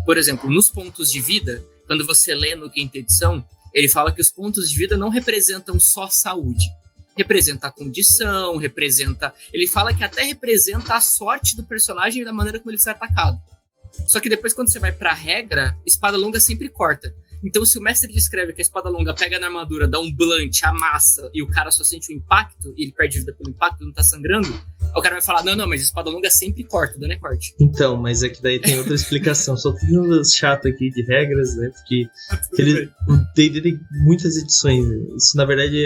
S5: Por exemplo, nos pontos de vida, quando você lê no quinta edição, ele fala que os pontos de vida não representam só saúde. Representa a condição, ele fala que até representa a sorte do personagem e da maneira como ele foi atacado. Só que depois, quando você vai pra regra, espada longa sempre corta. Então, se o mestre descreve que a espada longa pega na armadura, dá um blunt, amassa, e o cara só sente o impacto, e ele perde vida pelo impacto, não tá sangrando, o cara vai falar, não, mas espada longa sempre corta, dano é corte.
S2: Então, mas é que daí tem outra explicação. Só tô dando chato aqui de regras, né? Porque o D&D tem muitas edições. Isso, na verdade,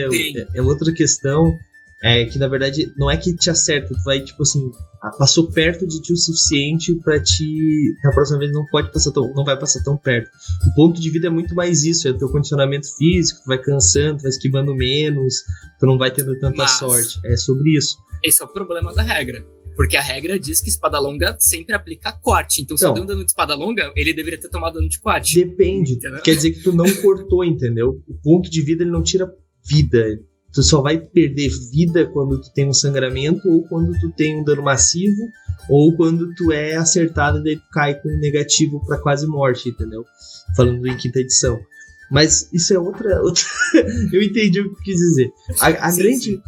S2: é outra questão. É que, na verdade, não é que te acerta. Tu vai, tipo assim, passou perto de ti o suficiente pra te... Na próxima vez não vai passar tão perto. O ponto de vida é muito mais isso. É o teu condicionamento físico. Tu vai cansando, tu vai esquivando menos. Tu não vai tendo tanta sorte. É sobre isso.
S5: Esse é o problema da regra. Porque a regra diz que espada longa sempre aplica corte. Então, se eu dei um dano de espada longa, ele deveria ter tomado dano de corte.
S2: Depende. Entendeu? Quer dizer que tu não cortou, entendeu? O ponto de vida, ele não tira vida. Tu só vai perder vida quando tu tem um sangramento, ou quando tu tem um dano massivo, ou quando tu é acertado e daí tu cai com um negativo pra quase morte, entendeu? Falando em quinta edição. Mas isso é outra... Eu entendi o que tu quis dizer. A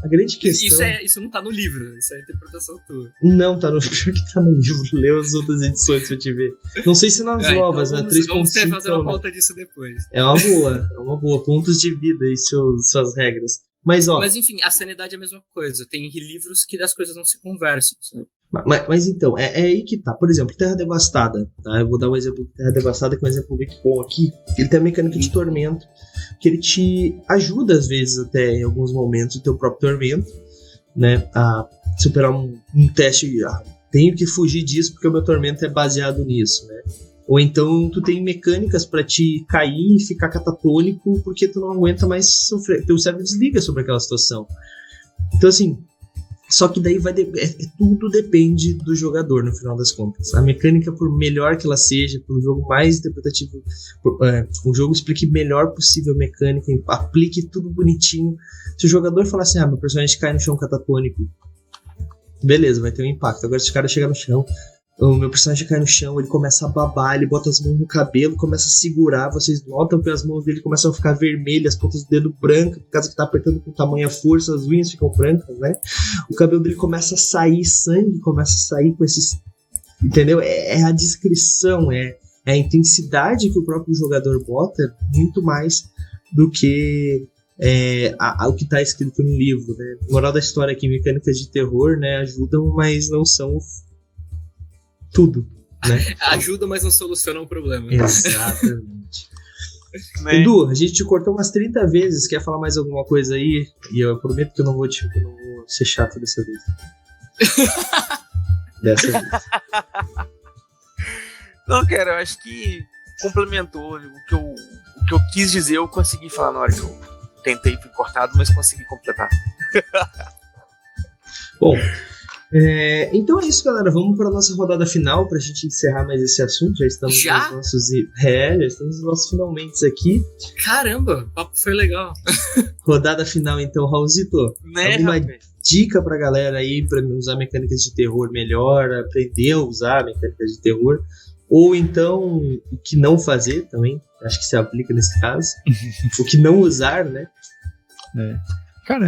S2: grande questão...
S5: Isso não tá no livro, isso é a interpretação tua.
S2: Não, tá no livro que tá no livro. Lê as outras edições pra te ver. Não sei se nas novas,
S5: então
S2: né? 3.5.
S5: Vamos fazer uma pauta disso depois.
S2: É uma boa. Pontos de vida e suas regras. Mas
S5: enfim, a sanidade é a mesma coisa. Tem livros que as coisas não se conversam, sabe?
S2: Mas então, é aí que tá. Por exemplo, Terra Devastada, tá? Eu vou dar um exemplo de Terra Devastada, que é um exemplo muito bom aqui. Ele tem a mecânica de tormento, que ele te ajuda, às vezes, até em alguns momentos, o teu próprio tormento, né? A superar um teste. Tenho que fugir disso porque o meu tormento é baseado nisso, né? Ou então tu tem mecânicas pra te cair e ficar catatônico porque tu não aguenta mais sofrer. Teu cérebro desliga sobre aquela situação. Então, assim, só que daí tudo depende do jogador, no final das contas. A mecânica, por melhor que ela seja, por um jogo mais interpretativo, o jogo explique melhor possível a mecânica, aplique tudo bonitinho. Se o jogador falar assim, meu personagem cai no chão catatônico, beleza, vai ter um impacto. Agora, se o cara chegar no chão, o meu personagem cai no chão, ele começa a babar, ele bota as mãos no cabelo, começa a segurar, vocês notam que as mãos dele começam a ficar vermelhas, as pontas do dedo brancas, por causa que tá apertando com tamanha força, as unhas ficam brancas, né? O cabelo dele começa a sair sangue, começa a sair com esses... Entendeu? É a descrição, é a intensidade que o próprio jogador bota, muito mais do que o que tá escrito no livro, né? Moral da história aqui, mecânicas de terror, né, ajudam, mas não são tudo, né?
S5: Ajuda, mas não soluciona o problema.
S2: Exatamente. Edu, a gente te cortou umas 30 vezes. Quer falar mais alguma coisa aí? E eu prometo que eu não vou ser chato dessa vez. Dessa vez.
S4: Não, cara, eu acho que complementou o que eu quis dizer. Eu consegui falar na hora que eu tentei, fui cortado, mas consegui completar.
S2: Bom, então é isso, galera. Vamos para a nossa rodada final para a gente encerrar mais esse assunto. Já estamos nos nossos finalmente aqui.
S5: Caramba, o papo foi legal.
S2: Rodada final, então, Raulzito. Alguma dica pra galera aí para usar mecânicas de terror melhor, aprender a usar mecânicas de terror, ou então o que não fazer também, acho que se aplica nesse caso. O que não usar, né?
S3: Cara,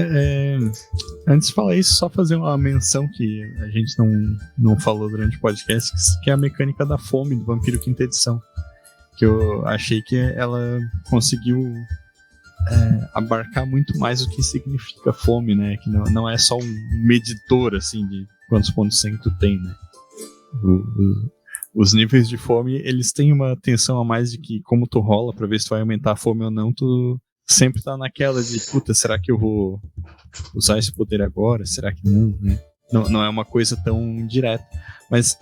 S3: antes de falar isso, só fazer uma menção que a gente não falou durante o podcast, que é a mecânica da fome do Vampiro Quinta Edição. Que eu achei que ela conseguiu abarcar muito mais o que significa fome, né? Que não é só um medidor, assim, de quantos pontos sangue tu tem, né? Os níveis de fome, eles têm uma tensão a mais de que, como tu rola pra ver se tu vai aumentar a fome ou não, tu sempre tá naquela de, puta, será que eu vou usar esse poder agora? Será que não, né? Não é uma coisa tão direta. Mas,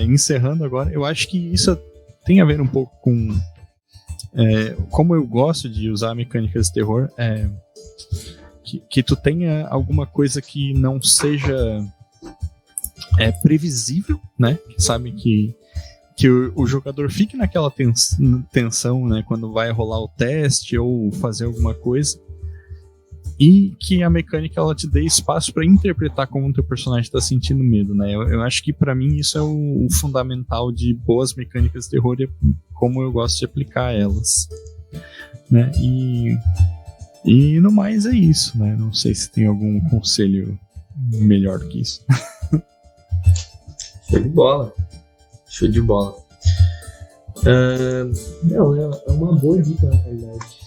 S3: encerrando agora, eu acho que isso tem a ver um pouco com como eu gosto de usar mecânicas de terror, que tu tenha alguma coisa que não seja previsível, né? Sabe que o jogador fique naquela tensão, né? Quando vai rolar o teste ou fazer alguma coisa, e que a mecânica ela te dê espaço para interpretar como o teu personagem está sentindo medo, né? Eu acho que para mim isso é o fundamental de boas mecânicas de terror, e como eu gosto de aplicar elas, né? E no mais é isso, né? Não sei se tem algum conselho melhor do que isso.
S2: Show de bola. Show de bola. Não, é uma boa dica, na realidade.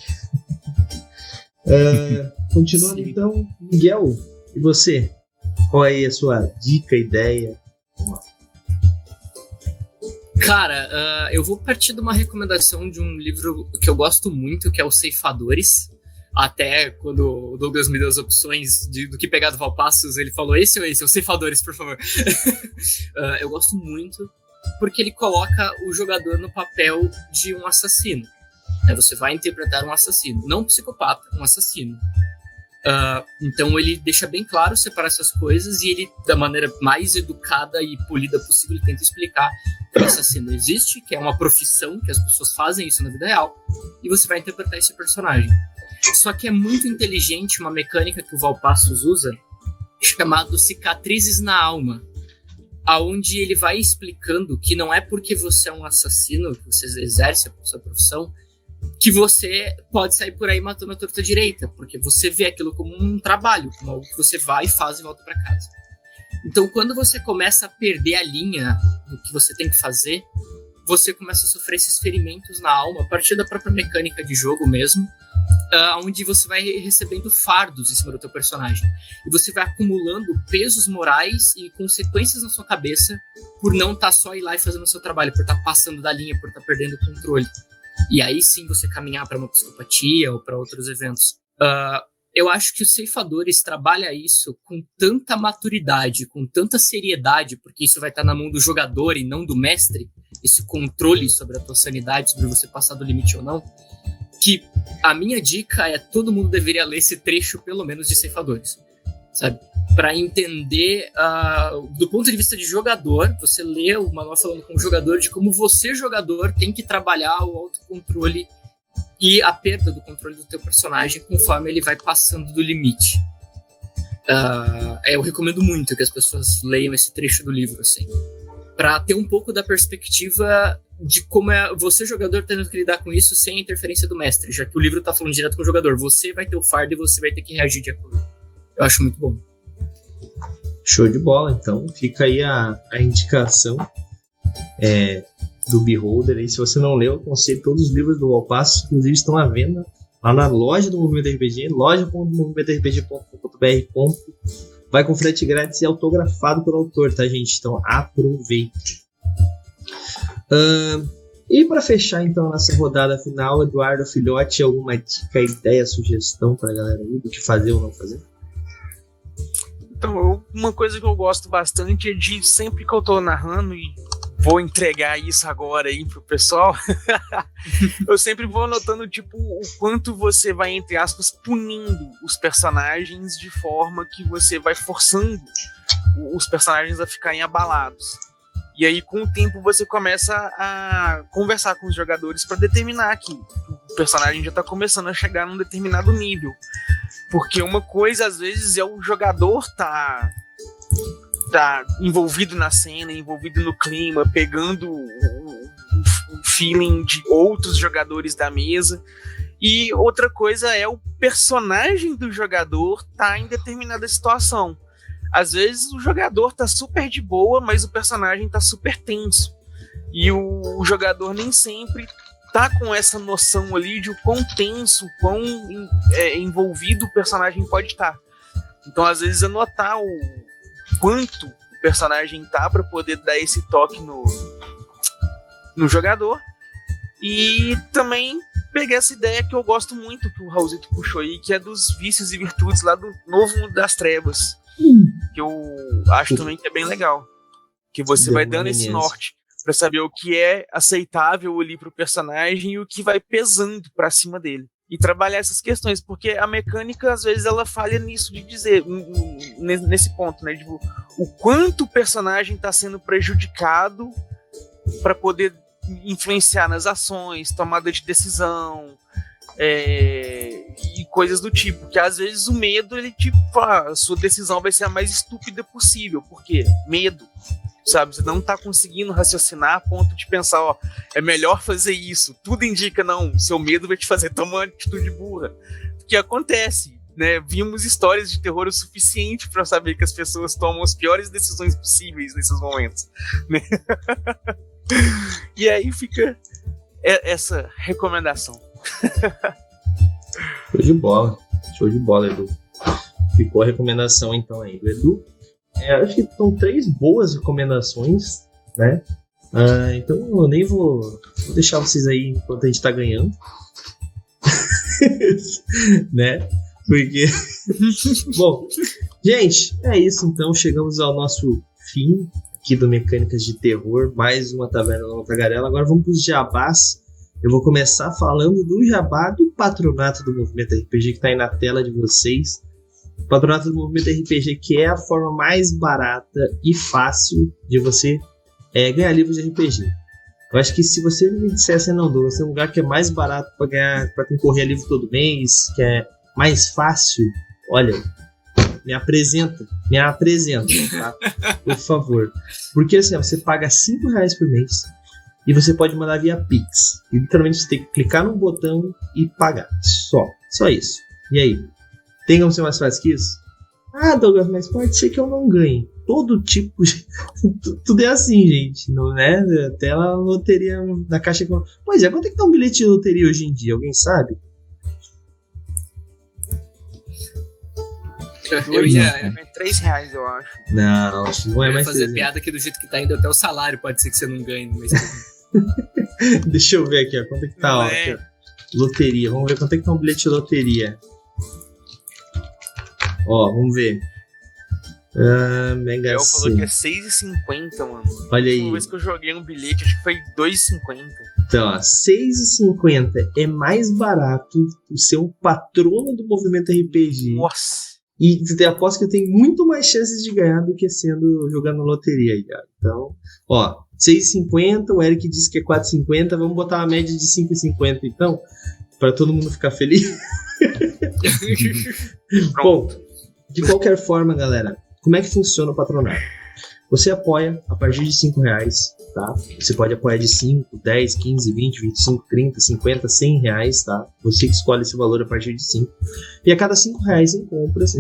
S2: Continuando então, Miguel, e você? Qual é a sua dica, ideia?
S5: Cara, eu vou partir de uma recomendação de um livro que eu gosto muito, que é Os Ceifadores. Até quando o Douglas me deu as opções do que pegar do Valpassos, ele falou esse ou esse? Os Ceifadores, por favor. Eu gosto muito porque ele coloca o jogador no papel de um assassino. Você vai interpretar um assassino, não um psicopata, um assassino. Então ele deixa bem claro separar essas coisas, e ele, da maneira mais educada e polida possível, ele tenta explicar que o assassino existe, que é uma profissão, que as pessoas fazem isso na vida real, e você vai interpretar esse personagem. Só que é muito inteligente uma mecânica que o Valpassos usa, chamado Cicatrizes na Alma, aonde ele vai explicando que não é porque você é um assassino, que você exerce a sua profissão, que você pode sair por aí matando a torta direita, porque você vê aquilo como um trabalho, como algo que você vai, faz e volta para casa. Então, quando você começa a perder a linha do que você tem que fazer, você começa a sofrer esses ferimentos na alma, a partir da própria mecânica de jogo mesmo, onde você vai recebendo fardos em cima do teu personagem. E você vai acumulando pesos morais e consequências na sua cabeça por não estar só ir lá e fazendo o seu trabalho, por estar passando da linha, por estar perdendo o controle. E aí sim você caminhar para uma psicopatia ou para outros eventos. Eu acho que os Ceifadores trabalha isso com tanta maturidade, com tanta seriedade, porque isso vai estar na mão do jogador e não do mestre, esse controle sobre a tua sanidade, sobre você passar do limite ou não, que a minha dica é todo mundo deveria ler esse trecho, pelo menos, de Ceifadores, sabe? Para entender, do ponto de vista de jogador, você lê o manual falando com o jogador de como você, jogador, tem que trabalhar o autocontrole e a perda do controle do teu personagem conforme ele vai passando do limite. Eu recomendo muito que as pessoas leiam esse trecho do livro, assim, para ter um pouco da perspectiva de como é você, jogador, tendo que lidar com isso sem a interferência do mestre, já que o livro tá falando direto com o jogador. Você vai ter o fardo e você vai ter que reagir de acordo. Eu acho muito bom.
S2: Show de bola, então fica aí a indicação do Beholder. E se você não leu, eu aconselho todos os livros do Valpassos, inclusive estão à venda lá na loja do Movimento RPG, loja.movimentorpg.com.br. Vai com frete grátis e autografado pelo autor, tá, gente? Então aproveite. E para fechar então nessa rodada final, Eduardo Filhote, alguma dica, ideia, sugestão pra galera aí do que fazer ou não fazer?
S4: Então, uma coisa que eu gosto bastante é de sempre que eu tô narrando, e vou entregar isso agora aí pro pessoal, eu sempre vou anotando, tipo, o quanto você vai, entre aspas, punindo os personagens de forma que você vai forçando os personagens a ficarem abalados. E aí, com o tempo, você começa a conversar com os jogadores para determinar que o personagem já tá começando a chegar num determinado nível. Porque uma coisa, às vezes, é o jogador tá envolvido na cena, envolvido no clima, pegando o feeling de outros jogadores da mesa. E outra coisa é o personagem do jogador tá em determinada situação. Às vezes o jogador tá super de boa, mas o personagem tá super tenso. E o jogador nem sempre tá com essa noção ali de o quão tenso, quão envolvido o personagem pode estar. Então, às vezes, anotar o quanto o personagem tá para poder dar esse toque no jogador. E também pegar essa ideia que eu gosto muito, que o Raulzito puxou aí, que é dos vícios e virtudes lá do Novo Mundo das Trevas. Que eu acho também que é bem legal. Que você vai dando esse norte pra saber o que é aceitável ali pro personagem e o que vai pesando pra cima dele. E trabalhar essas questões, porque a mecânica, às vezes, ela falha nisso de dizer, nesse ponto, né? Tipo, o quanto o personagem tá sendo prejudicado pra poder influenciar nas ações, tomada de decisão, E coisas do tipo, que às vezes o medo, ele tipo, a sua decisão vai ser a mais estúpida possível. Por quê? Medo, sabe? Você não tá conseguindo raciocinar a ponto de pensar, ó, é melhor fazer isso. Tudo indica, não, seu medo vai te fazer tomar uma atitude burra. O que acontece, né? Vimos histórias de terror o suficiente para saber que as pessoas tomam as piores decisões possíveis nesses momentos, né? E aí fica essa recomendação.
S2: Show de bola, Edu. Ficou a recomendação então aí do Edu. Acho que são 3 boas recomendações, né? Então eu nem vou deixar vocês aí enquanto a gente tá ganhando. Né? Porque bom, gente, é isso então, chegamos ao nosso fim aqui do Mecânicas de Terror, mais uma Taverna da Tagarela. Agora vamos pros jabás. Eu vou começar falando do jabá do Patronato do Movimento RPG, que tá aí na tela de vocês. O Patronato do Movimento RPG, que é a forma mais barata e fácil de você ganhar livros de RPG. Eu acho que se você me dissesse, não, Douglas, é um lugar que é mais barato para ganhar, para concorrer a livro todo mês, que é mais fácil, olha, me apresenta, tá? Por favor. Porque assim, você paga R$5 por mês e você pode mandar via Pix. E, literalmente você tem que clicar no botão e pagar. Só isso. E aí? Tem como ser mais fácil que isso? Ah, Douglas, mas pode ser que eu não ganhe. Todo tipo de... Tudo é assim, gente. Não é? Até a loteria na caixa... Pois é, quanto é que tá um bilhete de loteria hoje em dia? Alguém sabe?
S4: R$3, eu acho.
S2: Não, acho que não é mais
S5: fazer piada que do jeito que tá indo até o salário, pode ser que você não ganhe no mês.
S2: Deixa eu ver aqui, ó. Quanto é que tá? Ó, aqui, ó. Loteria. Vamos ver quanto é que tá um bilhete de loteria. Ó, vamos ver. Mega
S4: Eu
S2: C.
S4: falou que é R$6,50, mano.
S2: Olha aí.
S4: A última vez que eu joguei um bilhete, acho que foi R$2,50.
S2: Então, ó, R$6,50 é mais barato ser um patrono do movimento RPG.
S4: Nossa.
S2: E eu aposto que tem muito mais chances de ganhar do que sendo jogando na loteria aí, cara. Então, ó, R$6,50, o Eric disse que é R$4,50, vamos botar uma média de R$5,50 então, para todo mundo ficar feliz. Bom, de qualquer forma, galera, como é que funciona o patronato? Você apoia a partir de R$5, tá? Você pode apoiar de 5, 10, 15, 20, 25, 30, 50, R$100, tá? Você que escolhe esse valor a partir de 5. E a cada R$5 em compras,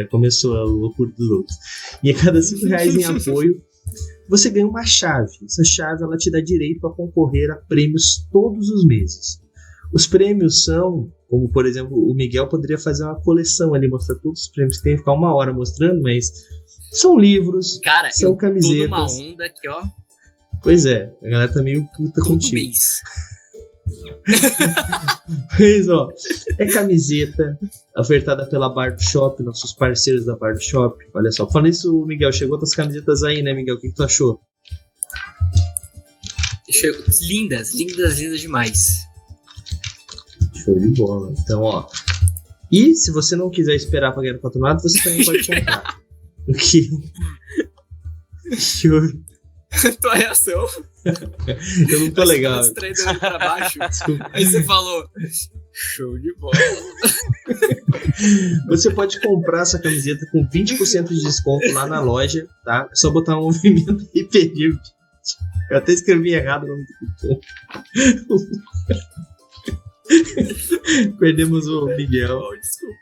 S2: começou a loucura dos outros. E a cada R$5 em apoio, você ganha uma chave. Essa chave, ela te dá direito a concorrer a prêmios todos os meses. Os prêmios são, como por exemplo, o Miguel poderia fazer uma coleção ali, mostrar todos os prêmios que tem, ficar 1 hora mostrando, mas são livros,
S5: cara,
S2: são camisetas.
S5: Tô numa onda aqui, ó.
S2: Pois é, a galera tá meio puta contigo.
S5: Mês.
S2: Mas, ó, é camiseta ofertada pela Bar do Shop, nossos parceiros da Bar do Shop. Olha só, falando isso, Miguel, chegou outras camisetas aí, né, Miguel? O que tu achou?
S5: Lindas demais.
S2: Show de bola. Então, ó. E se você não quiser esperar pra ganhar o patronato, você também pode comprar. O que?
S5: Tua reação.
S2: Eu não tô legal.
S5: Pra baixo. Aí você falou, show de bola.
S2: Você pode comprar essa camiseta com 20% de desconto lá na loja, tá? É só botar um movimento RPG. Eu até escrevi errado o nome do cupom. Perdemos o Miguel.
S5: Desculpa.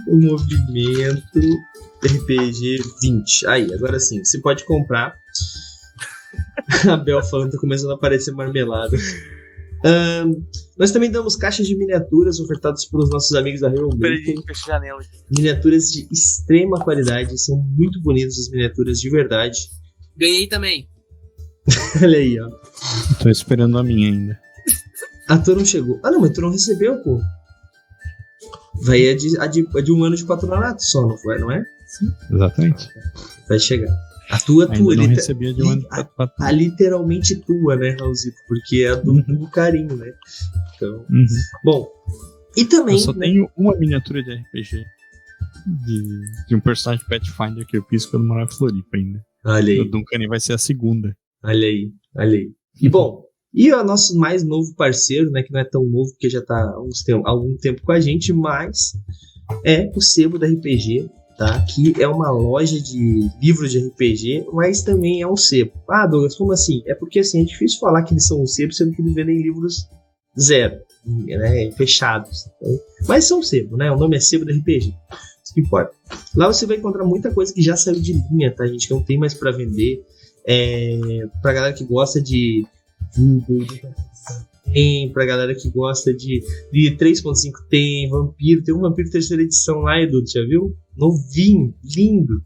S2: O movimento RPG 20. Aí, agora sim, você pode comprar. A Bel falando, tá começando a aparecer marmelada. Nós também damos caixas de miniaturas ofertadas pelos nossos amigos da Hero Maker. Miniaturas de extrema qualidade, são muito bonitas as miniaturas de verdade.
S5: Ganhei também.
S2: Olha aí, ó.
S3: Tô esperando a minha ainda.
S2: A tua não chegou. Ah, não, mas tu não recebeu, pô. Vai a de 1 ano de patronato só, não é?
S3: Sim, exatamente.
S2: Vai chegar. A tua,
S3: ainda não recebia de 1 ano de patronato.
S2: A literalmente tua, né, Raulzito? Porque é a do carinho, né? Então, bom. E também...
S3: Eu só tenho uma miniatura de RPG de um personagem Pathfinder que eu fiz quando eu morava em Floripa ainda.
S2: Olha aí.
S3: O Duncan vai ser a segunda.
S2: Olha aí. E bom, E o nosso mais novo parceiro, né, que não é tão novo, porque já tá há algum tempo com a gente, mas é o Sebo da RPG, tá? Que é uma loja de livros de RPG, mas também é um sebo. Ah, Douglas, como assim? É porque assim, é difícil falar que eles são um sebo, sendo que eles vendem livros zero, né, fechados. Então, mas são sebo, né? O nome é Sebo da RPG. Isso que importa. Lá você vai encontrar muita coisa que já saiu de linha, tá, gente? Que não tem mais pra vender. Pra galera que gosta de tem, pra galera que gosta de 3.5 tem Vampiro, tem um Vampiro terceira edição lá, Edu, já viu? Novinho, lindo.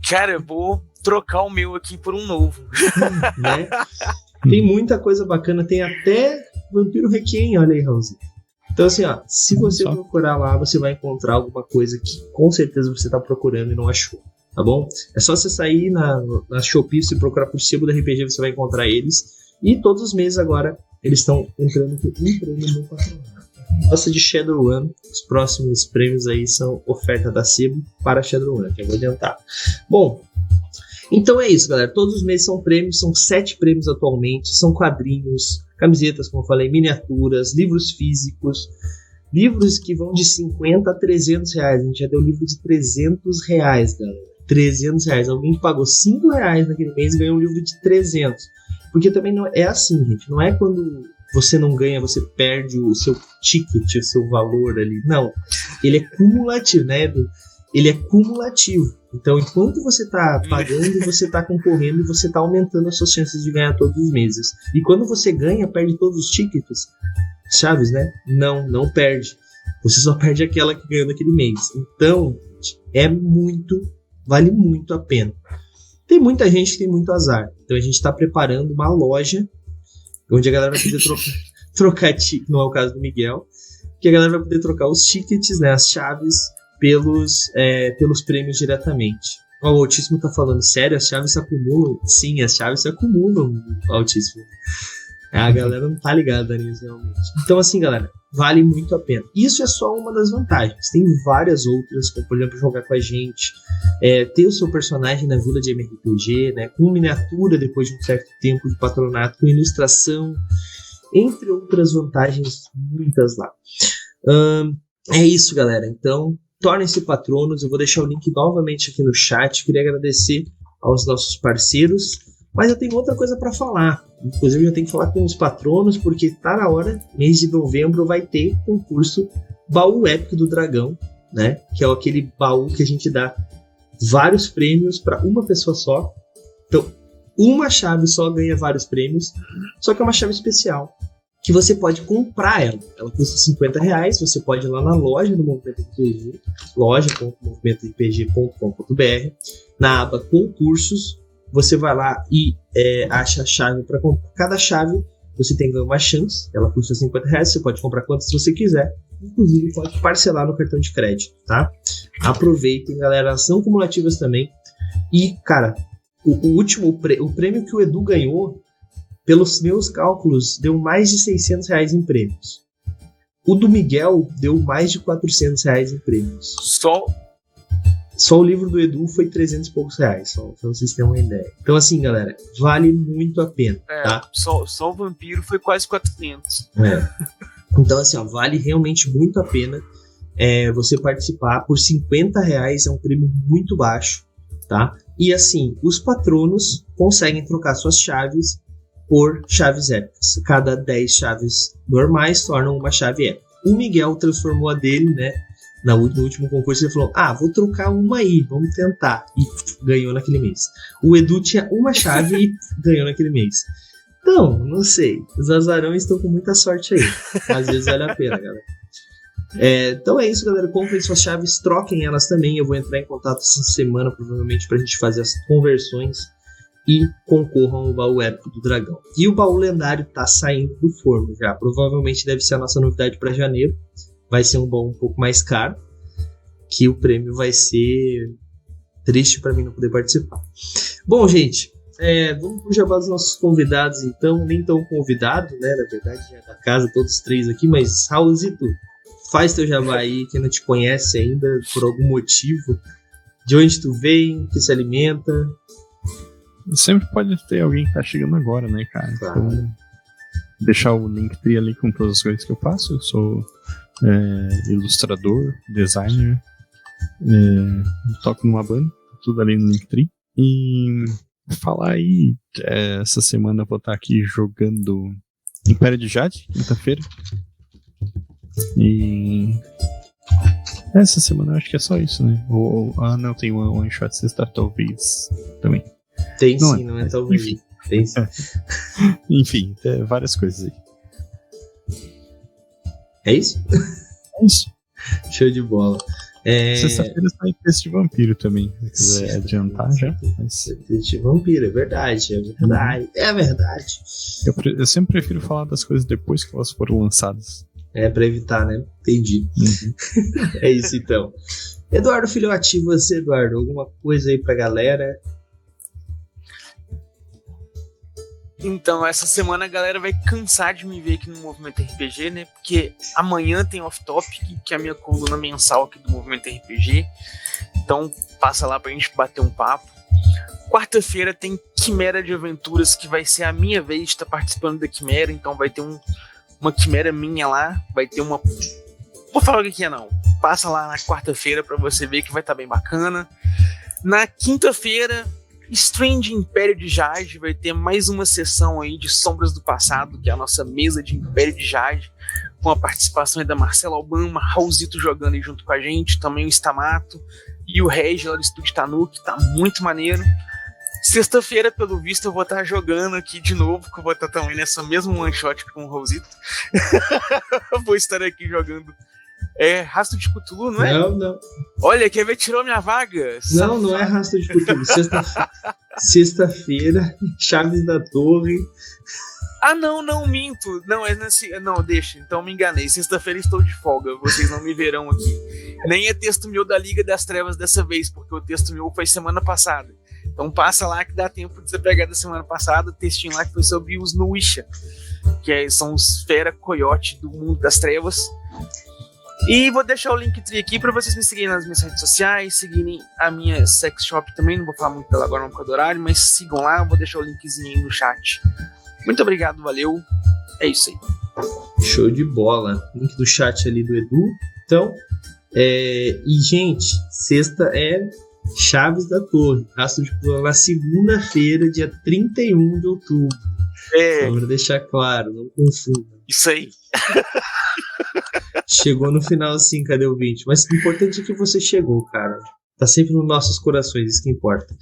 S4: Cara, eu vou trocar o meu aqui por um novo.
S2: Né? Tem muita coisa bacana, tem até Vampiro Requiem, olha aí, Raulzinho. Então assim, ó, se você procurar lá, você vai encontrar alguma coisa que com certeza você tá procurando e não achou, tá bom? É só você sair na Shopee, se procurar por Sebo da RPG, você vai encontrar eles. E todos os meses agora eles estão entrando com um prêmio no patronato. Gosta de Shadowrun, os próximos prêmios aí são oferta da Sebo para Shadowrun, que eu vou adiantar. Bom, então é isso, galera. Todos os meses são prêmios, são 7 prêmios atualmente, são quadrinhos, camisetas, como eu falei, miniaturas, livros físicos, livros que vão de 50 a 300 reais. A gente já deu livro de 300 reais, galera. 300 reais. Alguém que pagou 5 reais naquele mês e ganhou um livro de 300. Porque também não é assim, gente. Não é quando você não ganha, você perde o seu ticket, o seu valor ali. Não. Ele é cumulativo, né, Edu? Ele é cumulativo. Então, enquanto você está pagando, você está concorrendo e você está aumentando as suas chances de ganhar todos os meses. E quando você ganha, perde todos os tickets, chaves, né? Não perde. Você só perde aquela que ganhou naquele mês. Então, vale muito a pena. Tem muita gente que tem muito azar. Então a gente está preparando uma loja onde a galera vai poder trocar tickets, não é o caso do Miguel, que a galera vai poder trocar os tickets, né, as chaves, pelos prêmios diretamente. O Altíssimo tá falando, sério, as chaves se acumulam? Sim, as chaves se acumulam, Altíssimo. A galera não tá ligada nisso, realmente. Então assim, galera, vale muito a pena. Isso é só uma das vantagens. Tem várias outras, como por exemplo, jogar com a gente, ter o seu personagem na vila de MRPG, né, com miniatura depois de um certo tempo de patronato, com ilustração, entre outras vantagens, muitas lá. É isso, galera. Então, tornem-se patronos. Eu vou deixar o link novamente aqui no chat. Queria agradecer aos nossos parceiros. Mas eu tenho outra coisa para falar. Inclusive, eu tenho que falar com os patronos, porque tá na hora, mês de novembro, vai ter concurso Baú Épico do Dragão, né? Que é aquele baú que a gente dá vários prêmios para uma pessoa só. Então, uma chave só ganha vários prêmios, só que é uma chave especial, que você pode comprar ela. Ela custa 50 reais, você pode ir lá na loja do Movimento RPG, loja.movimentorpg.com.br, na aba concursos, você vai lá e acha a chave para comprar. Cada chave você tem uma chance, ela custa 50 reais, você pode comprar quantas você quiser, inclusive pode parcelar no cartão de crédito, tá? Aproveitem, galera, elas são cumulativas também. E, cara, o prêmio que o Edu ganhou, pelos meus cálculos, deu mais de 600 reais em prêmios. O do Miguel deu mais de 400 reais em prêmios. Só o livro do Edu foi 300 e poucos reais, só pra vocês terem uma ideia. Então assim, galera, vale muito a pena, tá?
S4: Só o Vampiro foi quase 400.
S2: Então assim, ó, vale realmente muito a pena você participar. Por 50 reais é um prêmio muito baixo, tá? E assim, os patronos conseguem trocar suas chaves por chaves épicas. Cada 10 chaves normais tornam uma chave épica. O Miguel transformou a dele, né? No último concurso ele falou, vou trocar uma aí, vamos tentar. E ganhou naquele mês. O Edu tinha uma chave e ganhou naquele mês. Então, não sei. Os azarões estão com muita sorte aí. Às vezes vale a pena, galera. Então é isso, galera. Comprem suas chaves, troquem elas também. Eu vou entrar em contato essa semana, provavelmente, pra gente fazer as conversões. E concorram ao baú épico do dragão. E o baú lendário tá saindo do forno já. Provavelmente deve ser a nossa novidade para janeiro. Vai ser um baú um pouco mais caro, que o prêmio vai ser triste para mim não poder participar. Bom, gente, vamos pro jabá dos nossos convidados, então. Nem tão convidado, né? Na verdade, já é da casa, todos três aqui, mas Raulzito, faz teu jabá aí, quem não te conhece ainda, por algum motivo. De onde tu vem, que se alimenta.
S3: Sempre pode ter alguém que tá chegando agora, né, cara?
S2: Claro.
S3: Então, deixar o Linktree ali com todas as coisas que eu faço. Eu sou ilustrador, designer, toco numa banda, tudo ali no Linktree. E falar aí, essa semana eu vou estar aqui jogando Império de Jade, quinta-feira. E essa semana eu acho que é só isso, né? Não, tem um one shot sexta, talvez também.
S2: Tem não sim, não é talvez.
S3: Enfim.
S2: Tem sim.
S3: Enfim, várias coisas aí.
S2: É isso?
S3: É isso.
S2: Show de bola.
S3: Sexta-feira sai Teste de Vampiro também, se quiser adiantar já. Mas...
S2: Teste de Vampiro, é verdade. É verdade.
S3: Eu sempre prefiro falar das coisas depois que elas foram lançadas.
S2: Pra evitar, né? Entendi. É isso então. Eduardo Filhote, você, Eduardo, alguma coisa aí pra galera?
S4: Então, essa semana a galera vai cansar de me ver aqui no Movimento RPG, né? Porque amanhã tem Off Topic, que é a minha coluna mensal aqui do Movimento RPG. Então, passa lá pra gente bater um papo. Quarta-feira tem Quimera de Aventuras, que vai ser a minha vez de estar participando da Quimera. Então, vai ter uma Quimera minha lá. Vai ter uma... Vou falar o que é, não. Passa lá na quarta-feira pra você ver que vai estar bem bacana. Na quinta-feira... Strange Império de Jade, vai ter mais uma sessão aí de Sombras do Passado, que é a nossa mesa de Império de Jade, com a participação aí da Marcela Albama, Raulzito jogando aí junto com a gente, também o Stamato e o Regi lá do Estúdio Tanuki, tá muito maneiro. Sexta-feira, pelo visto, eu vou estar jogando aqui de novo, que eu vou estar também nessa mesma one shot com o Raulzito. Vou estar aqui jogando Rastro de Cthulhu, não é?
S2: Não.
S4: Olha, quer ver? Tirou minha vaga.
S2: Não é Rastro de Cthulhu. Sexta-feira, Chaves da Torre.
S4: Ah, não, minto. Não, deixa. Então me enganei. Sexta-feira estou de folga. Vocês não me verão aqui. Nem é texto meu da Liga das Trevas dessa vez, porque o texto meu foi semana passada. Então passa lá que dá tempo de você pegar da semana passada o textinho lá que foi sobre os Nuisha, que são os fera coiote do mundo das trevas. E vou deixar o Linktree aqui para vocês me seguirem nas minhas redes sociais, seguirem a minha sex shop também, não vou falar muito dela agora não por causa do horário, mas sigam lá, vou deixar o linkzinho aí no chat. Muito obrigado, valeu, é isso aí.
S2: Show de bola, link do chat ali do Edu. Então, e gente, sexta é Chaves da Torre, Rastro de Cthulhu na segunda-feira, dia 31 de outubro. Só pra deixar claro, não confunda.
S4: Isso aí.
S2: Chegou no final sim, cadê o 20? Mas o importante é que você chegou, cara. Tá sempre nos nossos corações, isso que importa.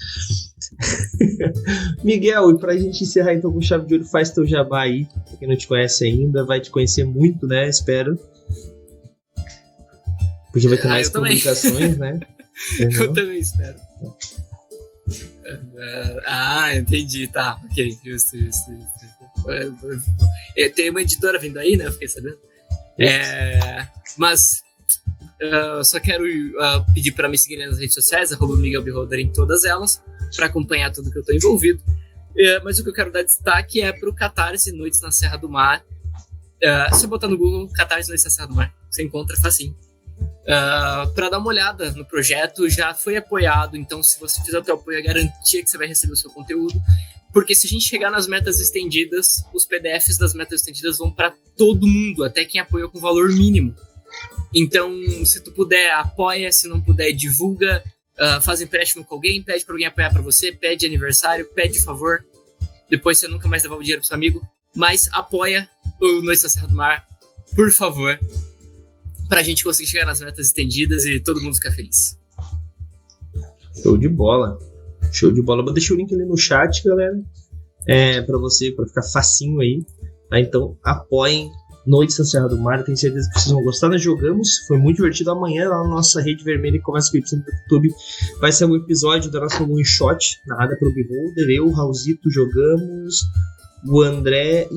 S2: Miguel, e pra gente encerrar então com chave de ouro, faz teu jabá aí. Pra quem não te conhece ainda, vai te conhecer muito, né? Espero. Porque vai ter mais publicações, né?
S5: Eu também espero. Entendi, tá. Ok, justo. Tem uma editora vindo aí, né? Eu fiquei sabendo. Mas só quero pedir para me seguirem nas redes sociais, @MiguelBeholder em todas elas, para acompanhar tudo que eu tô envolvido. Mas o que eu quero dar destaque é pro Catarse Noites na Serra do Mar. Se você botar no Google Catarse Noites na Serra do Mar, você encontra facinho. Para dar uma olhada no projeto, já foi apoiado, então se você fizer o teu apoio, é garantia que você vai receber o seu conteúdo. Porque se a gente chegar nas metas estendidas, os PDFs das metas estendidas vão para todo mundo, até quem apoiou com valor mínimo. Então, se tu puder, apoia, se não puder, divulga, faz empréstimo com alguém, pede para alguém apoiar para você, pede aniversário, pede favor, depois você nunca mais devolve o dinheiro pro seu amigo, mas apoia o Noites da Serra do Mar, por favor, pra gente conseguir chegar nas metas estendidas e todo mundo ficar feliz.
S2: Show de bola. Vou deixar o link ali no chat, galera, pra ficar facinho aí, tá? Então apoiem Noites na Serra do Mar, tenho certeza que vocês vão gostar. Nós jogamos, foi muito divertido. Amanhã lá na nossa Rede Vermelha e Conversa com o do YouTube vai ser um episódio da nossa one shot narrada pelo Beholder. Eu, o Raulzito jogamos, o André e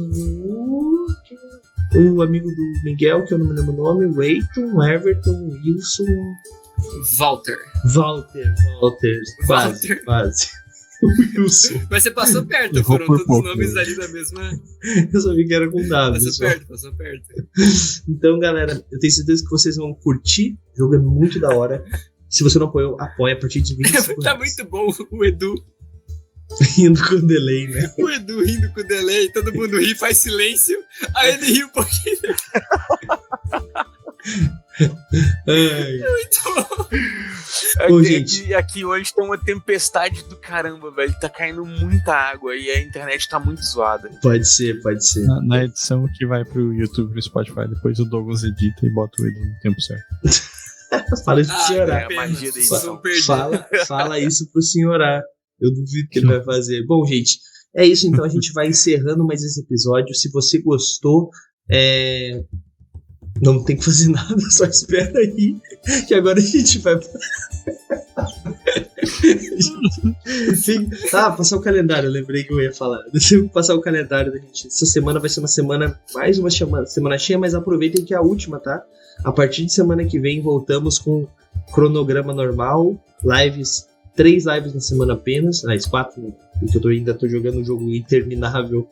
S2: o amigo do Miguel, que eu não me lembro o nome, o Eiton, o Everton, o Wilson,
S5: Walter.
S2: Quase. O Wilson.
S5: Mas você passou perto, foram todos os nomes ali da mesma.
S2: Eu sabia que era com W.
S5: Passou perto.
S2: Então, galera, eu tenho certeza que vocês vão curtir. O jogo é muito da hora. Se você não apoiou, apoia a partir de 25 reais.
S5: Tá muito bom o Edu.
S2: Rindo com delay, né?
S5: O Edu rindo com delay, todo mundo ri, faz silêncio, aí ele ri um pouquinho. Muito bom.
S2: Bom, gente.
S4: Aqui hoje tá uma tempestade do caramba, velho. Tá caindo muita água e a internet tá muito zoada.
S2: Pode ser.
S3: Na edição que vai pro YouTube e pro Spotify, depois o Douglas edita e bota o Edu no tempo certo.
S2: Fala isso pro senhor A.
S4: É a magia da edição.
S2: Fala isso pro senhor A. Eu duvido que ele vai fazer. Bom, gente, é isso. Então a gente vai encerrando mais esse episódio. Se você gostou, não tem que fazer nada, só espera aí. Que agora a gente vai. Passar o calendário. Eu lembrei que eu ia falar. Deixa eu passar o calendário da gente. Essa semana vai ser uma semana, mais uma semana cheia, mas aproveitem que é a última, tá? A partir de semana que vem voltamos com cronograma normal, lives. 3 lives na semana apenas, 4, né? Porque eu ainda tô jogando um jogo interminável.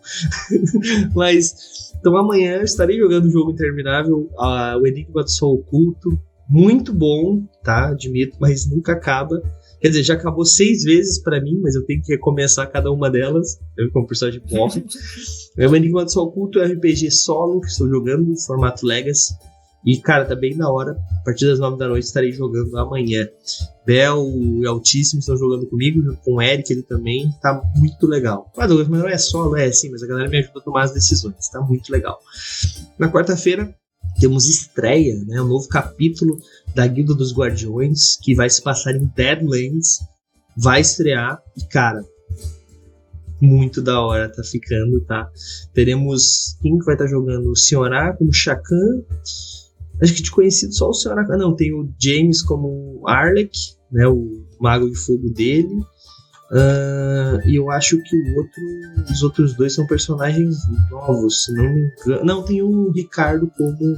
S2: Mas, então amanhã eu estarei jogando um jogo interminável, o Enigma do Sol Oculto. Muito bom, tá? Admito, mas nunca acaba. Quer dizer, já acabou 6 vezes pra mim, mas eu tenho que recomeçar cada uma delas. Eu como personagem morre. O Enigma do Sol Oculto é um RPG solo que estou jogando no formato Legacy. E, cara, tá bem da hora. A partir das 9 da noite estarei jogando amanhã. Bel e Altíssimo estão jogando comigo, junto com o Eric, ele também. Tá muito legal. Ah, Douglas, mas não é solo, sim, mas a galera me ajuda a tomar as decisões. Tá muito legal. Na quarta-feira, temos estreia, né? Um novo capítulo da Guilda dos Guardiões, que vai se passar em Deadlands. Vai estrear. E, cara, muito da hora tá ficando, tá? Teremos quem que vai estar jogando? O Sr. A como Shakan. Acho que de conhecido só o Sr. A. Não, tem o James como Arlek, né? O mago de fogo dele. E eu acho que os outros 2 são personagens novos, se não me engano. Não, tem o Ricardo como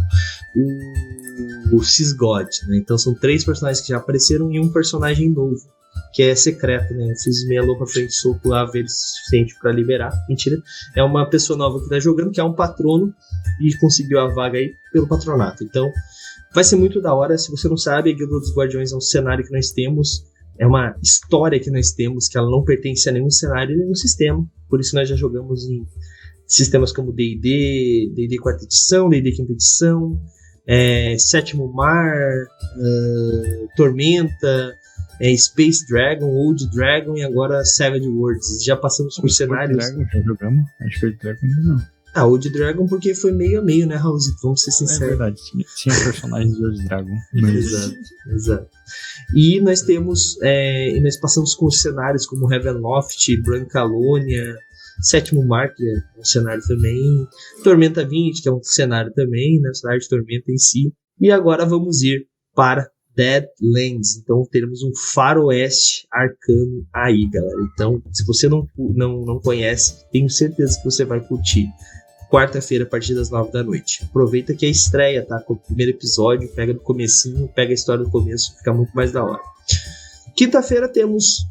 S2: o Cisgod, né? Então são 3 personagens que já apareceram e um personagem novo, que é secreto, né? Eu fiz meia louca frente soco lá, ver se suficiente pra liberar. Mentira. É uma pessoa nova que tá jogando, que é um patrono e conseguiu a vaga aí pelo patronato. Então, vai ser muito da hora. Se você não sabe, a Guilda dos Guardiões é um cenário que nós temos, é uma história que nós temos, que ela não pertence a nenhum cenário e nenhum sistema. Por isso nós já jogamos em sistemas como D&D 4ª edição, D&D 5ª edição, Sétimo Mar, Tormenta, Space Dragon, Old Dragon e agora Savage Worlds. Já passamos por cenários.
S3: Dragon já jogamos? Acho que Old Dragon ainda não.
S2: Old Dragon porque foi meio a meio, né, Raulzito? Vamos ser sinceros.
S3: É verdade, tinha personagens de Old Dragon.
S2: Exato. E nós temos, nós passamos com cenários como Ravenloft, Brancalônia, Sétimo Mar, que é um cenário também, Tormenta 20, que é um cenário também, né, o cenário de Tormenta em si. E agora vamos ir para Deadlands. Então teremos um faroeste arcano aí, galera. Então, se você não conhece, tenho certeza que você vai curtir. Quarta-feira, a partir das 9 da noite. Aproveita que é estreia, tá? Com o primeiro episódio, pega do comecinho, pega a história do começo, fica muito mais da hora. Quinta-feira temos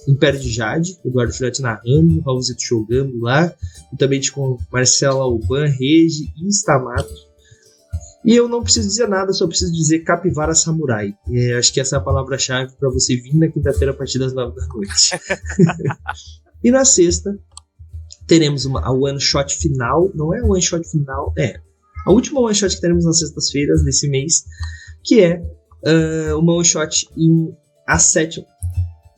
S2: Império de Jade, Eduardo Filhote narrando, Raulzito jogando lá, juntamente com Marcela Alban, Regi e Stamato. E eu não preciso dizer nada, só preciso dizer Capivara Samurai. Acho que essa é a palavra-chave para você vir na quinta-feira a partir das 9 da noite. E na sexta, teremos a one-shot final. Não é a one-shot final, a última one-shot que teremos nas sextas-feiras desse mês, que é uma one-shot em A7.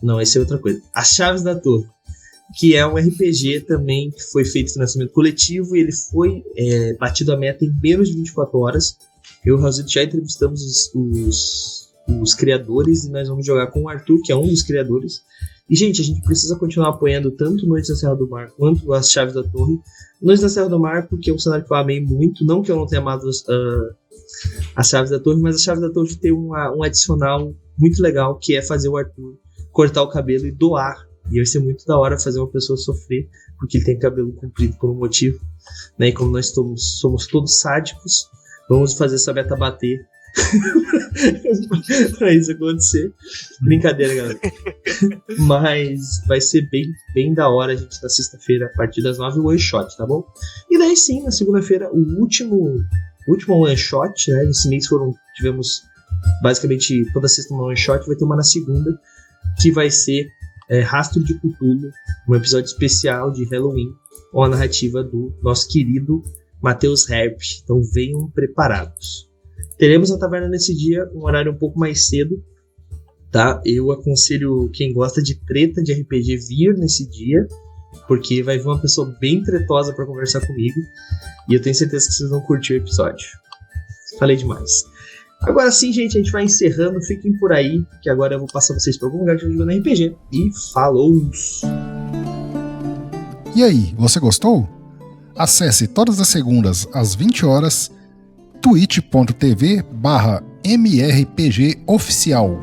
S2: Não, essa é outra coisa. As Chaves da Torre, que é um RPG também que foi feito em financiamento coletivo e ele foi batido a meta em menos de 24 horas. Eu e o Raulzito já entrevistamos os criadores e nós vamos jogar com o Arthur, que é um dos criadores. E, gente, a gente precisa continuar apoiando tanto Noites da Serra do Mar quanto as Chaves da Torre. Noites da Serra do Mar, porque é um cenário que eu amei muito, não que eu não tenha amado as Chaves da Torre, mas as Chaves da Torre tem um adicional muito legal, que é fazer o Arthur cortar o cabelo e doar. E vai ser muito da hora fazer uma pessoa sofrer, porque ele tem cabelo comprido por um motivo, né? E como nós somos todos sádicos, vamos fazer essa meta bater pra isso acontecer. Brincadeira, galera. Mas vai ser bem da hora, a gente, na sexta-feira, a partir das 9, o one shot, tá bom? E daí sim, na segunda-feira, o último one shot, né? Nesse mês tivemos basicamente toda sexta uma one shot, vai ter uma na segunda, que vai ser Rastro de Cthulhu, um episódio especial de Halloween, com a narrativa do nosso querido Matheus Herp. Então venham preparados. Teremos a taverna nesse dia, um horário um pouco mais cedo, tá? Eu aconselho quem gosta de treta de RPG vir nesse dia, porque vai vir uma pessoa bem tretosa para conversar comigo, e eu tenho certeza que vocês vão curtir o episódio. Falei demais. Agora sim, gente, a gente vai encerrando. Fiquem por aí, que agora eu vou passar vocês para algum lugar que eu jogo no RPG. E falou!
S6: E aí, você gostou? Acesse todas as segundas às 20 horas twitch.tv/mrpgoficial.